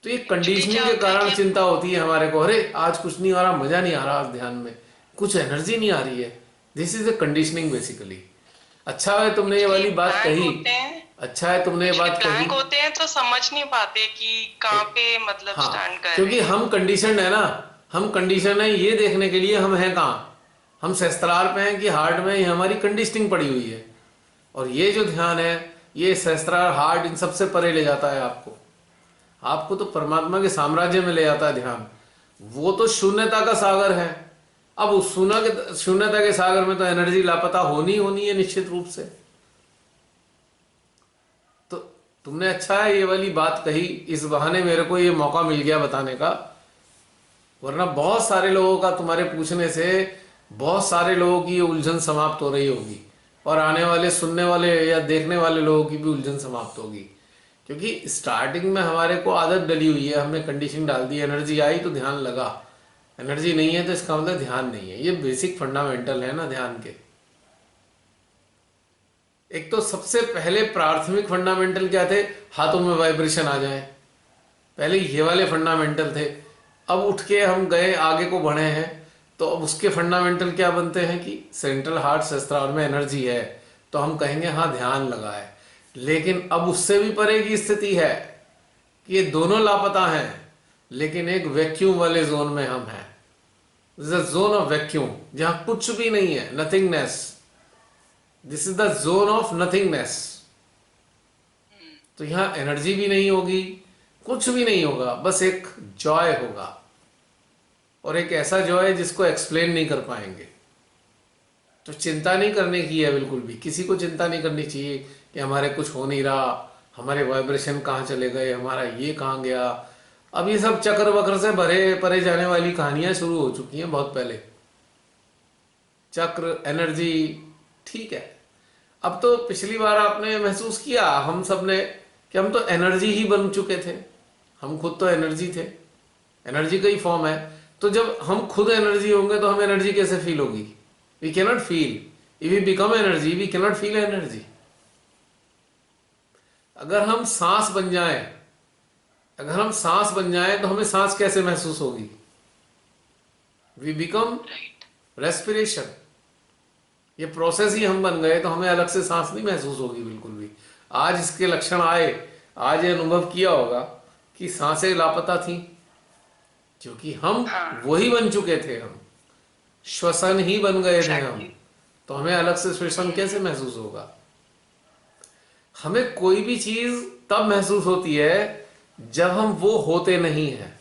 तो ये कंडीशनिंग के कारण चिंता होती है हमारे को, अरे आज कुछ नहीं हो रहा, मजा नहीं आ रहा, आज ध्यान में कुछ एनर्जी नहीं आ रही है। This is a conditioning basically. अच्छा है तुमने ये वाली बात कही, अच्छा है तुमने ये बात कही। ब्लैंक होते हैं तो समझ नहीं पाते कि कहाँ पे मतलब स्टैंड कर रहे हैं। क्योंकि हम कंडीशन है ना, हम कंडीशन है ये देखने के लिए हम हैं कहाँ, हम सहस्त्रार पे हैं कि हार्ट में, ये हमारी कंडीशनिंग पड़ी हुई है। और ये जो ध्यान है, ये सहस्त्रार, हार्ट, इन सबसे परे ले जाता है आपको। आपको तो परमात्मा के साम्राज्य में ले जाता है ध्यान। वो तो शून्यता का सागर है। अब उस शून्यता के सागर में तो एनर्जी लापता होनी है निश्चित रूप से। तो तुमने अच्छा है ये वाली बात कही, इस बहाने मेरे को ये मौका मिल गया बताने का, वरना बहुत सारे लोगों का तुम्हारे पूछने से बहुत सारे लोगों की ये उलझन समाप्त हो रही होगी, और आने वाले सुनने वाले या देखने वाले लोगों की भी उलझन समाप्त होगी। क्योंकि स्टार्टिंग में हमारे को आदत डली हुई है, हमने कंडीशन डाल दी, एनर्जी आई तो ध्यान लगा, एनर्जी नहीं है तो इसका मतलब ध्यान नहीं है। ये बेसिक फंडामेंटल है ना ध्यान के। एक तो सबसे पहले प्राथमिक फंडामेंटल क्या थे, हाथों में वाइब्रेशन आ जाए, पहले ये वाले फंडामेंटल थे। अब उठ के हम गए आगे को बढ़े हैं, तो अब उसके फंडामेंटल क्या बनते हैं कि सेंट्रल हार्ट सहस्त्रार में एनर्जी है, तो हम कहेंगे हाँ ध्यान लगा है। लेकिन अब उससे भी परे की स्थिति है कि ये दोनों लापता हैं, लेकिन एक वैक्यूम वाले जोन में हम हैं। This is zone of vacuum, जहां कुछ भी नहीं है, nothingness. This is the zone of nothingness. तो यहां एनर्जी भी नहीं होगी, कुछ भी नहीं होगा, बस एक जॉय होगा, और एक ऐसा जॉय जिसको एक्सप्लेन नहीं कर पाएंगे। तो चिंता नहीं करने की है बिल्कुल भी, किसी को चिंता नहीं करनी चाहिए कि हमारे कुछ हो नहीं रहा, हमारे वाइब्रेशन कहाँ चले गए, हमारा ये कहाँ गया। अब ये सब चक्र वक्र से भरे परे जाने वाली कहानियां शुरू हो चुकी हैं बहुत पहले। चक्र, एनर्जी, ठीक है। अब तो पिछली बार आपने महसूस किया हम सब ने कि हम तो एनर्जी ही बन चुके थे, हम खुद तो एनर्जी थे, एनर्जी का ही फॉर्म है। तो जब हम खुद एनर्जी होंगे तो हम एनर्जी कैसे फील होगी? We cannot feel. If we become energy we cannot feel energy. अगर हम सांस बन जाएं, अगर हम सांस बन जाएं तो हमें सांस कैसे महसूस होगी? We become respiration. ये प्रोसेस ही हम बन गए तो हमें अलग से सांस नहीं महसूस होगी बिल्कुल भी। आज इसके लक्षण आए, आज ये अनुभव किया होगा कि सांसें लापता थी, क्योंकि हम वही बन चुके थे, हम श्वसन ही बन गए थे हम। तो हमें अलग से श्वसन कैसे महसूस होगा? हमें कोई भी चीज तब महसूस होती है जब हम वो होते नहीं हैं।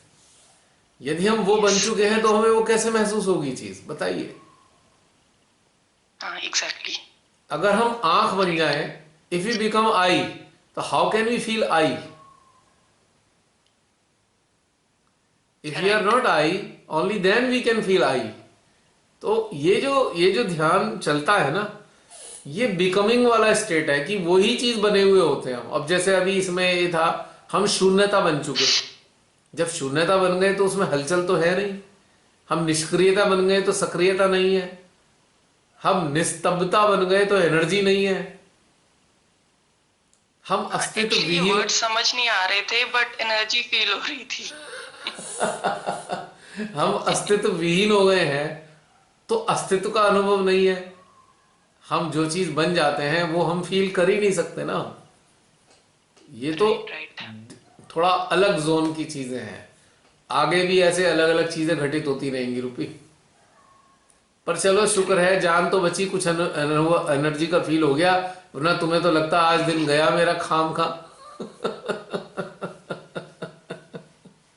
यदि हम वो बन चुके हैं तो हमें वो कैसे महसूस होगी चीज, बताइए। एग्जैक्टली। अगर हम आंख बन जाएं, इफ वी बिकम आई, तो how can we feel I? If we are not I, only then we can feel I. तो ये जो ध्यान चलता है ना, ये बिकमिंग वाला स्टेट है कि वही चीज बने हुए होते हैं हम। अब जैसे अभी इसमें ये था, हम शून्यता बन चुके। जब शून्यता बन गए तो उसमें हलचल तो है नहीं। हम निष्क्रियता बन गए तो सक्रियता नहीं है। हम निस्तब्धता बन गए तो एनर्जी नहीं है। हम अस्तित्व विहीन, वर्ड समझ नहीं आ रहे थे बट एनर्जी फील हो रही थी। हम अस्तित्व विहीन हो गए हैं तो अस्तित्व का अनुभव नहीं है। हम जो चीज बन जाते हैं वो हम फील कर ही नहीं सकते ना। ये तो थोड़ा अलग जोन की चीजें हैं। आगे भी ऐसे अलग अलग चीजें घटित होती रहेंगी रूपी। पर चलो शुक्र है जान तो बची, कुछ एनर्जी का फील हो गया, वरना तुम्हें तो लगता आज दिन गया मेरा खाम खा।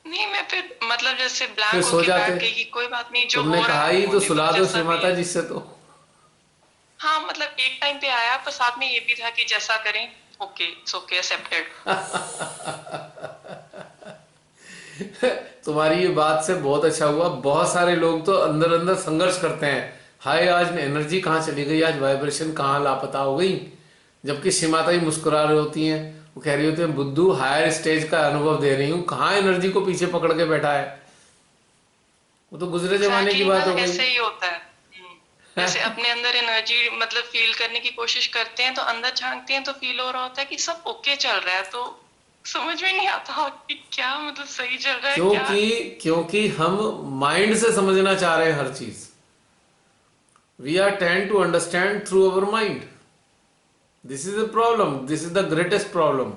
नहीं, मैं फिर मतलब जैसे ब्लैंक फिर सो होके जाते। बैठ गई कि कोई बात नहीं, जो तुमने हो रहा कहा है ही तो होने दो, सुला दो जैसा श्री भी माता है। जिससे तो। हाँ, मतलब एक टाइम पे आया, पर साथ में ये भी था कि जैसा करें, ओके, इट्स ओके, एक्सेप्टेड। तुम्हारी ये बात से बहुत अच्छा हुआ। बहुत सारे लोग तो अंदर अंदर संघर्ष करते हैं, हाय आज एनर्जी कहाँ चली गई, आज वाइब्रेशन कहाँ लापता हो गई। जबकि श्री माता ही मुस्कुरा रही होती हैं, वो कह रही होती है बुद्धू हायर स्टेज का अनुभव दे रही हूँ, कहाँ एनर्जी को पीछे पकड़ के बैठा है। वो तो गुजरे जमाने की बात हो गई। ऐसे ही होता है। जैसे अपने अंदर एनर्जी मतलब फील करने की कोशिश करते हैं तो अंदर झांकते हैं तो फील हो रहा होता है कि सब ओके चल रहा है, तो समझ में नहीं आता कि क्या मतलब सही चल रहा है। क्योंकि हम माइंड से समझना चाह रहे हैं हर चीज। We are tend to understand through our mind. This is the problem, this is the greatest problem.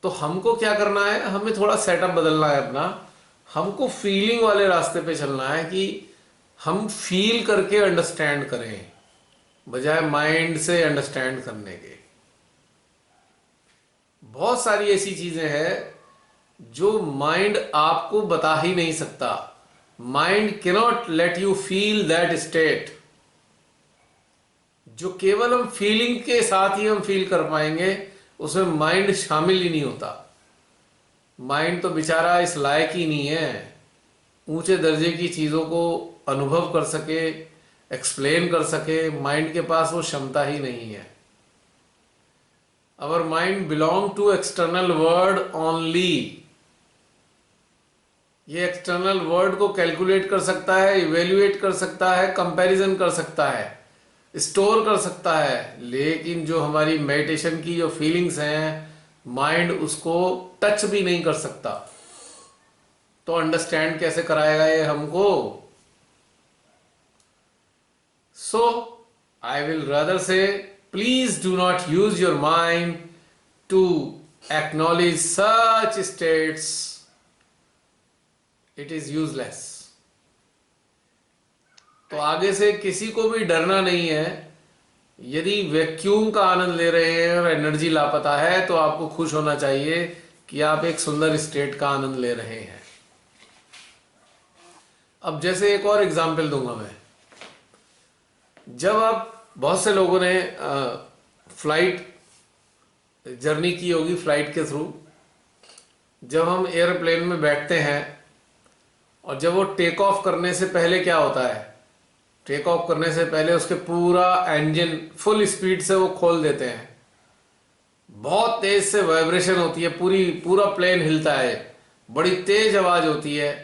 तो हमको क्या करना है, हमें थोड़ा सेटअप बदलना है अपना। हमको फीलिंग वाले रास्ते पे चलना है कि हम फील करके अंडरस्टैंड करें, बजाय माइंड से अंडरस्टैंड करने के। बहुत सारी ऐसी चीजें हैं जो माइंड आपको बता ही नहीं सकता। Mind cannot let you feel that state. जो केवल हम फीलिंग के साथ ही हम फील कर पाएंगे, उसमें माइंड शामिल ही नहीं होता। माइंड तो बेचारा इस लायक ही नहीं है ऊंचे दर्जे की चीजों को अनुभव कर सके, एक्सप्लेन कर सके। माइंड के पास वो क्षमता ही नहीं है। Our mind belong to external world only. ये एक्सटर्नल वर्ड को कैलकुलेट कर सकता है, इवेल्युएट कर सकता है, कंपैरिजन कर सकता है, स्टोर कर सकता है, लेकिन जो हमारी मेडिटेशन की जो फीलिंग्स हैं, माइंड उसको टच भी नहीं कर सकता। तो अंडरस्टैंड कैसे कराएगा ये हमको? So I will rather say please do not use your mind to acknowledge such states. It is useless. तो आगे से किसी को भी डरना नहीं है। यदि वैक्यूम का आनंद ले रहे हैं और एनर्जी लापता है तो आपको खुश होना चाहिए कि आप एक सुंदर स्टेट का आनंद ले रहे हैं। अब जैसे एक और एग्जांपल दूंगा मैं। जब आप, बहुत से लोगों ने फ्लाइट जर्नी की होगी फ्लाइट के थ्रू। जब हम एयरप्लेन में बैठते हैं और जब वो टेक ऑफ करने से पहले क्या होता है, टेक ऑफ करने से पहले उसके पूरा इंजन फुल स्पीड से वो खोल देते हैं। बहुत तेज से वाइब्रेशन होती है, पूरा प्लेन हिलता है, बड़ी तेज आवाज होती है।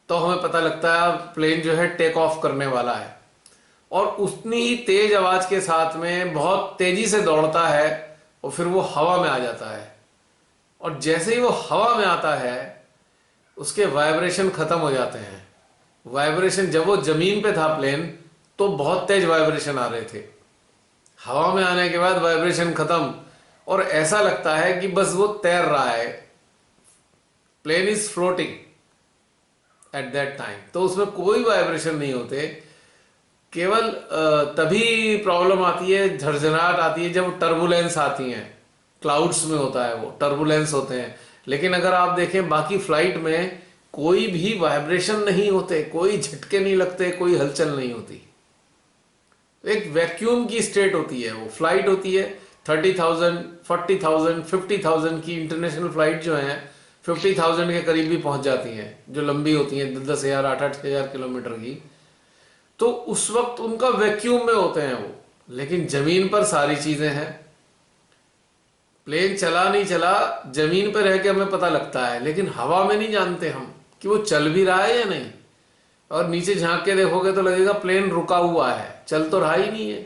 तो हमें पता लगता है प्लेन जो है टेक ऑफ करने वाला है। और उतनी ही तेज आवाज के साथ में बहुत तेजी से दौड़ता है और फिर वो हवा में आ जाता है। और जैसे ही वो हवा में आता है उसके वाइब्रेशन खत्म हो जाते हैं। वाइब्रेशन, जब वो जमीन पे था प्लेन तो बहुत तेज वाइब्रेशन आ रहे थे। हवा में आने के बाद वाइब्रेशन खत्म और ऐसा लगता है कि बस वो तैर रहा है। Plane is floating at that time. तो उसमें कोई वाइब्रेशन नहीं होते। केवल तभी प्रॉब्लम आती है, झरझराहट आती है जब टर्बुलेंस आती है। क्लाउड्स में होता है वो, टर्बुलेंस होते हैं। लेकिन अगर आप देखें बाकी फ्लाइट में कोई भी वाइब्रेशन नहीं होते, कोई झटके नहीं लगते, कोई हलचल नहीं होती। एक वैक्यूम की स्टेट होती है वो। फ्लाइट होती है 30,000, 40,000, 50,000 की इंटरनेशनल फ्लाइट जो हैं 50,000 के करीब भी पहुंच जाती हैं, जो लंबी होती हैं 10,000, 8,000 किलोमीटर की। तो उस वक्त उनका वैक्यूम में होते हैं वो। लेकिन जमीन पर सारी चीजें हैं। प्लेन चला नहीं चला, जमीन पर रह के हमें पता लगता है, लेकिन हवा में नहीं जानते हम कि वो चल भी रहा है या नहीं। और नीचे झांक के देखोगे तो लगेगा प्लेन रुका हुआ है, चल तो रहा ही नहीं है,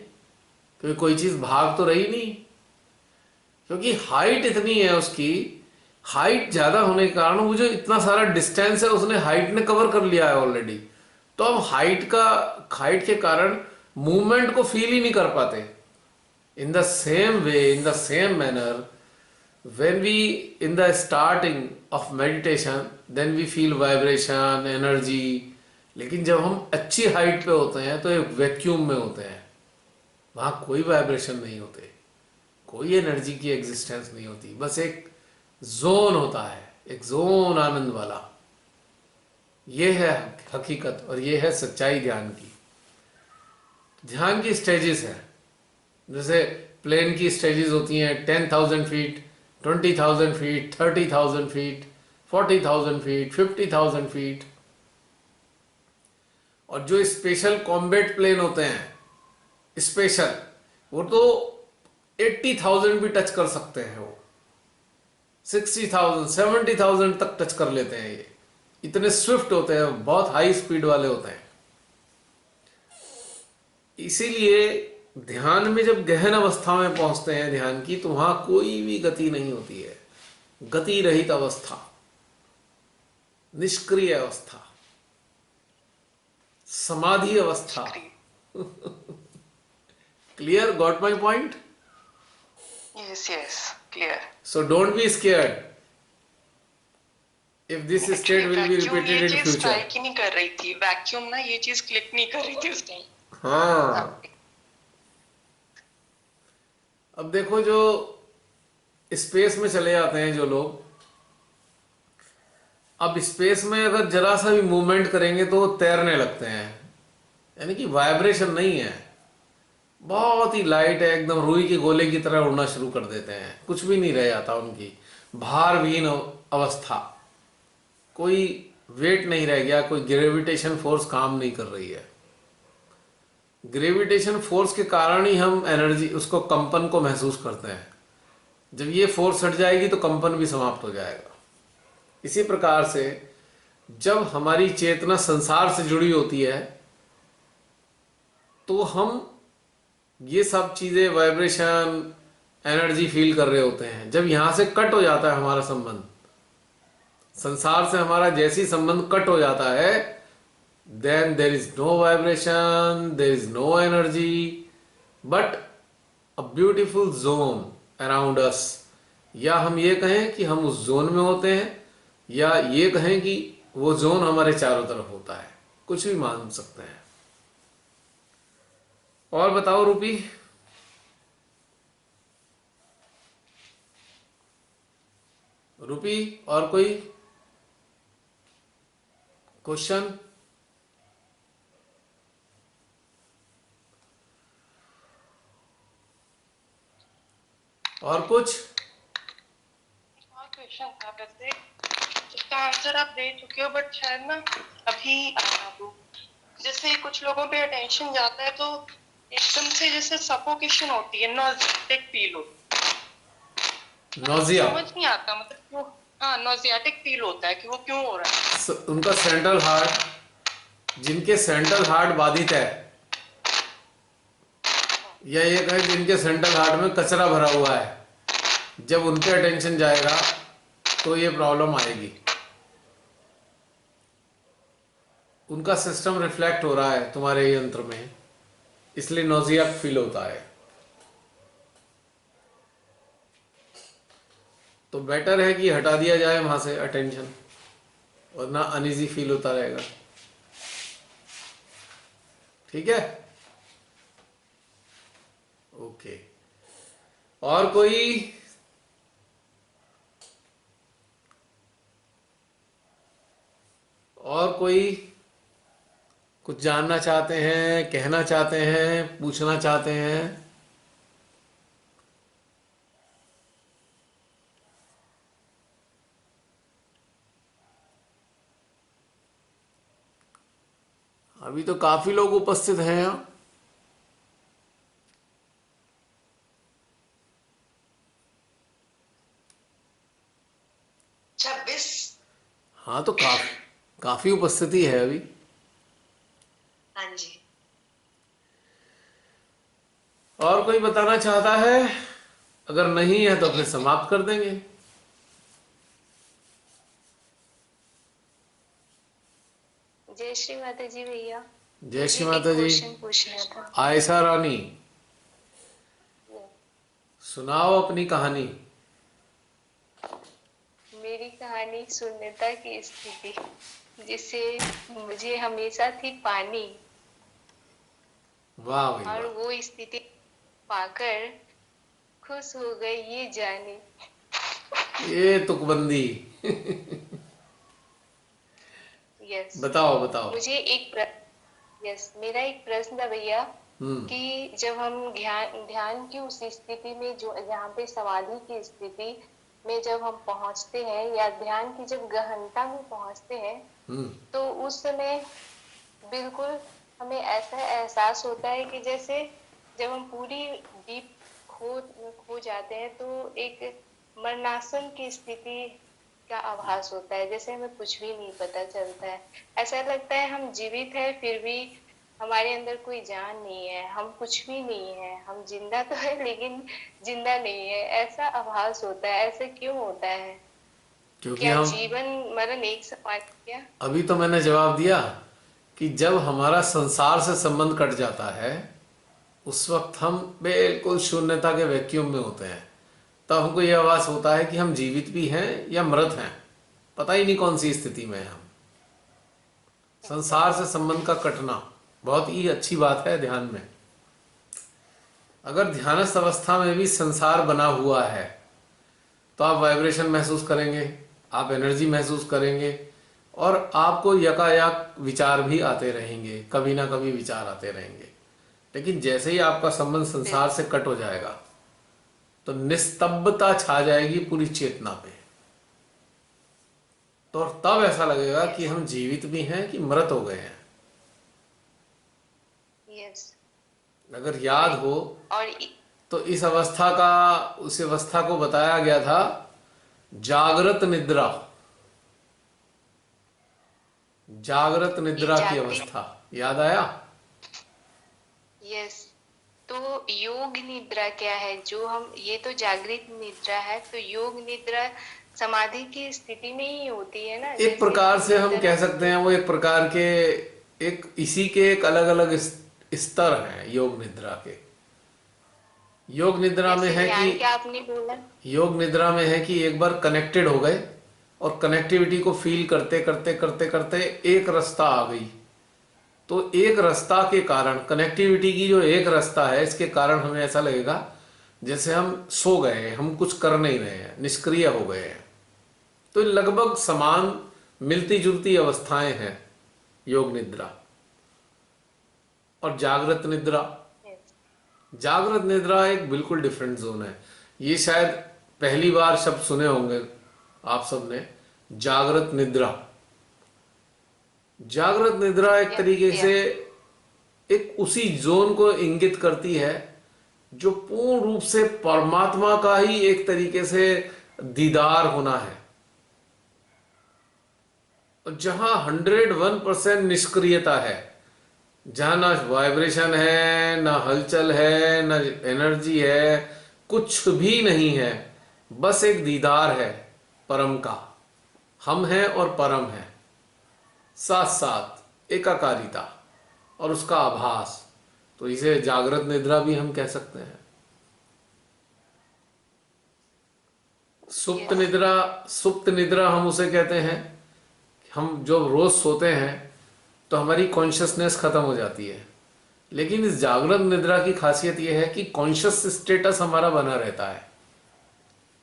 क्योंकि कोई चीज भाग तो रही नहीं। क्योंकि हाइट इतनी है उसकी, हाइट ज्यादा होने के कारण वो जो इतना सारा डिस्टेंस है उसने हाइट ने कवर कर लिया है ऑलरेडी। तो हम हाइट के कारण मूवमेंट को फील ही नहीं कर पाते। In the same way, in the same manner, when we in the starting of meditation then we feel vibration, energy। लेकिन जब हम अच्छी हाइट पे होते हैं तो एक वैक्यूम में होते हैं, वहां कोई वाइब्रेशन नहीं होते, कोई एनर्जी की एग्जिस्टेंस नहीं होती, बस एक जोन होता है, एक जोन आनंद वाला। ये है हकीकत और ये है सच्चाई ध्यान की। ध्यान की स्टेजेस है। जैसे प्लेन की स्टेजेस होती हैं 10,000 feet, 20,000 feet, 30,000 feet, 40,000 feet, 50,000 feet. और जो स्पेशल कॉम्बैट प्लेन होते हैं स्पेशल, वो तो 80,000 भी टच कर सकते हैं। वो 60,000, 70,000 तक टच कर लेते हैं। ये इतने स्विफ्ट होते हैं, बहुत हाई स्पीड वाले होते हैं। इसीलिए ध्यान में जब गहन अवस्था में पहुंचते हैं ध्यान की, तो वहां कोई भी गति नहीं होती है। गति रहित अवस्था, निष्क्रिय अवस्था, समाधि अवस्था। Clear? Got my point? Yes, clear. So don't be scared if this state will be repeated in ये चीज future. स्ट्राइक ही नहीं कर रही थी, वैक्यूम ना ये चीज क्लिक नहीं कर रही थी उस टाइम। हाँ, अब देखो जो स्पेस में चले जाते हैं जो लोग, अब स्पेस में अगर जरा सा भी मूवमेंट करेंगे तो वो तैरने लगते हैं। यानी कि वाइब्रेशन नहीं है, बहुत ही लाइट है, एकदम रुई के गोले की तरह उड़ना शुरू कर देते हैं, कुछ भी नहीं रह जाता उनकी, भारविहीन अवस्था, कोई वेट नहीं रह गया, कोई ग्रेविटेशन फोर्स काम नहीं कर रही है। ग्रेविटेशन फोर्स के कारण ही हम एनर्जी, उसको कंपन को महसूस करते हैं। जब ये फोर्स हट जाएगी तो कंपन भी समाप्त हो जाएगा। इसी प्रकार से जब हमारी चेतना संसार से जुड़ी होती है तो हम ये सब चीजें, वाइब्रेशन, एनर्जी फील कर रहे होते हैं। जब यहां से कट हो जाता है हमारा संबंध, संसार से हमारा जैसी संबंध कट हो जाता है, then there is no vibration, there is no energy, but a beautiful zone around us. या हम ये कहें कि हम उस जोन में होते हैं, या ये कहें कि वो जोन हमारे चारों तरफ होता है, कुछ भी मान सकते हैं। और बताओ रूपी। रूपी, और कोई क्वेश्चन? और कुछ? और क्वेश्चन था वैसे, इसका आंसर आप दे चुके हो, बट शायद ना अभी जैसे कुछ लोगों पे अटेंशन जाता है तो एकदम से जैसे सफोकेशन होती है, नॉजियाटिक फील होती है। नोजिया? समझ नहीं आता मतलब क्यों। हाँ, नॉजियाटिक फील होता है कि वो क्यों हो रहा है। उनका सेंट्रल हार्ट, जिनके सेंट्रल हार्ट बाधित है, या ये कहें जिनके सेंट्रल हार्ट में कचरा भरा हुआ है, जब उन पे अटेंशन जाएगा तो ये प्रॉब्लम आएगी। उनका सिस्टम रिफ्लेक्ट हो रहा है तुम्हारे यंत्र में, इसलिए नोजिया फील होता है। तो बेटर है कि हटा दिया जाए वहां से अटेंशन, वरना अनईजी फील होता रहेगा। ठीक है, ओके। और कोई? और कोई कुछ जानना चाहते हैं, कहना चाहते हैं, पूछना चाहते हैं? अभी तो काफी लोग उपस्थित हैं यहाँ। 26। हाँ, तो काफी उपस्थिति है अभी। हाँ जी। और कोई बताना चाहता है? अगर नहीं है तो फिर समाप्त कर देंगे। जय श्री माता जी भैया। जय श्री मुझे माता एक जी। क्वेश्चन पूछना था। आयशा रानी, सुनाओ अपनी कहानी। मेरी कहानी शून्यता की स्थिति, जिसे मुझे हमेशा थी पानी, वाह भाई और वाह। वो स्थिति पाकर खुश हो गई ये जाने। ये तुकबंदी। यस। बताओ बताओ। मुझे मेरा एक प्रश्न था भैया, कि जब हम ध्यान की उस स्थिति में, जो जहाँ पे समाधि की स्थिति में जब हम पहुंचते हैं, या ध्यान की जब गहनता में पहुंचते हैं, तो उस समय बिल्कुल हमें ऐसा एहसास होता है कि जैसे जब हम पूरी डीप खो जाते हैं तो एक मरणासन की स्थिति का आभास होता है, जैसे हमें कुछ भी नहीं पता चलता है। ऐसा लगता है हम जीवित हैं, फिर भी हमारे अंदर कोई जान नहीं है, हम कुछ भी नहीं है, हम जिंदा तो है लेकिन जिंदा नहीं है, ऐसा आभास होता है। ऐसा क्यों होता है? क्योंकि क्या हम, जीवन मरण एक समान क्या? अभी तो मैंने जवाब दिया कि जब हमारा संसार से संबंध कट जाता है उस वक्त हम बिल्कुल शून्यता के वैक्यूम में होते हैं। तब हमको यह आभास होता है कि हम जीवित भी हैं या मृत हैं, पता ही नहीं कौन सी स्थिति में हैं हम। संसार से संबंध का कटना बहुत ही अच्छी बात है ध्यान में। अगर ध्यानस्थ अवस्था में भी संसार बना हुआ है तो आप वाइब्रेशन महसूस करेंगे, आप एनर्जी महसूस करेंगे, और आपको यकायक विचार भी आते रहेंगे, कभी ना कभी विचार आते रहेंगे। लेकिन जैसे ही आपका संबंध संसार से कट हो जाएगा तो निस्तब्धता छा जाएगी पूरी चेतना पे। तो और तब ऐसा लगेगा कि हम जीवित भी हैं कि मृत हो गए हैं। यस। अगर याद हो और तो उस अवस्था को बताया गया था जागृत निद्रा। जागृत निद्रा की अवस्था याद आया? यस। तो योग निद्रा क्या है? जो हम, ये तो जागृत निद्रा है, तो योग निद्रा समाधि की स्थिति में ही होती है ना। एक प्रकार से हम कह सकते हैं वो एक प्रकार के इसी के एक अलग अलग स्तर हैं योग निद्रा के। योग निद्रा में है कि क्या आपने बोला, योग निद्रा में है कि एक बार कनेक्टेड हो गए और कनेक्टिविटी को फील करते करते करते करते एक रास्ता आ गई। तो एक रास्ता के कारण, कनेक्टिविटी की जो एक रास्ता है, इसके कारण हमें ऐसा लगेगा जैसे हम सो गए हैं, हम कुछ कर नहीं रहे हैं, निष्क्रिय हो गए हैं। तो लगभग समान मिलती जुलती अवस्थाएं हैं योग निद्रा और जागृत निद्रा। जागृत निद्रा एक बिल्कुल डिफरेंट जोन है। ये शायद पहली बार शब्द सुने होंगे आप सबने, जागृत निद्रा। जागृत निद्रा एक तरीके से एक उसी जोन को इंगित करती है जो पूर्ण रूप से परमात्मा का ही एक तरीके से दीदार होना है, जहां 101% निष्क्रियता है, जहां ना वाइब्रेशन है, ना हलचल है, ना एनर्जी है, कुछ भी नहीं है, बस एक दीदार है परम का। हम हैं और परम है, साथ साथ एकाकारिता और उसका आभास। तो इसे जागृत निद्रा भी हम कह सकते हैं। सुप्त निद्रा हम उसे कहते हैं। हम जब रोज सोते हैं तो हमारी कॉन्शियसनेस खत्म हो जाती है, लेकिन इस जागृत निद्रा की खासियत यह है कि कॉन्शियस स्टेटस हमारा बना रहता है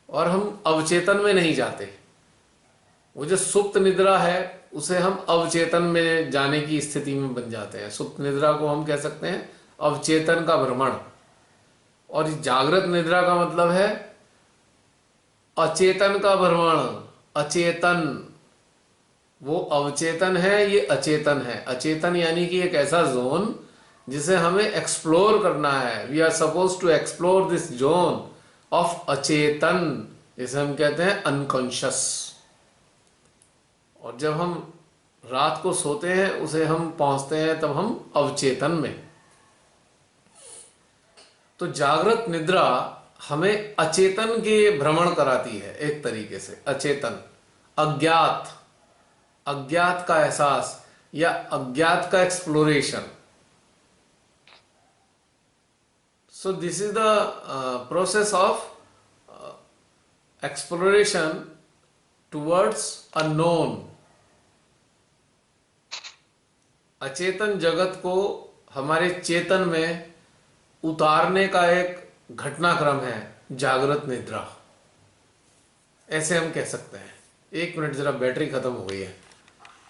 और हम अवचेतन में नहीं जाते। वो जो सुप्त निद्रा है उसे हम अवचेतन में जाने की स्थिति में बन जाते हैं। सुप्त निद्रा को हम कह सकते हैं अवचेतन का भ्रमण, और जागृत निद्रा का मतलब है अचेतन का भ्रमण। अचेतन, वो अवचेतन है, ये अचेतन है। अचेतन यानी कि एक ऐसा जोन जिसे हमें एक्सप्लोर करना है। We are suppose to explore this zone of अचेतन, जिसे हम कहते हैं अनकॉन्शियस। और जब हम रात को सोते हैं उसे हम पहुंचते हैं तब हम अवचेतन में। तो जागृत निद्रा हमें अचेतन के भ्रमण कराती है एक तरीके से। अचेतन, अज्ञात का एहसास या अज्ञात का exploration. So this is the process of exploration towards unknown. अचेतन जगत को हमारे चेतन में उतारने का एक घटनाक्रम है जागृत निद्रा, ऐसे हम कह सकते हैं। 1 मिनट, जरा बैटरी खत्म हो गई है।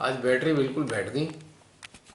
आज बैटरी बिल्कुल बैठ गई।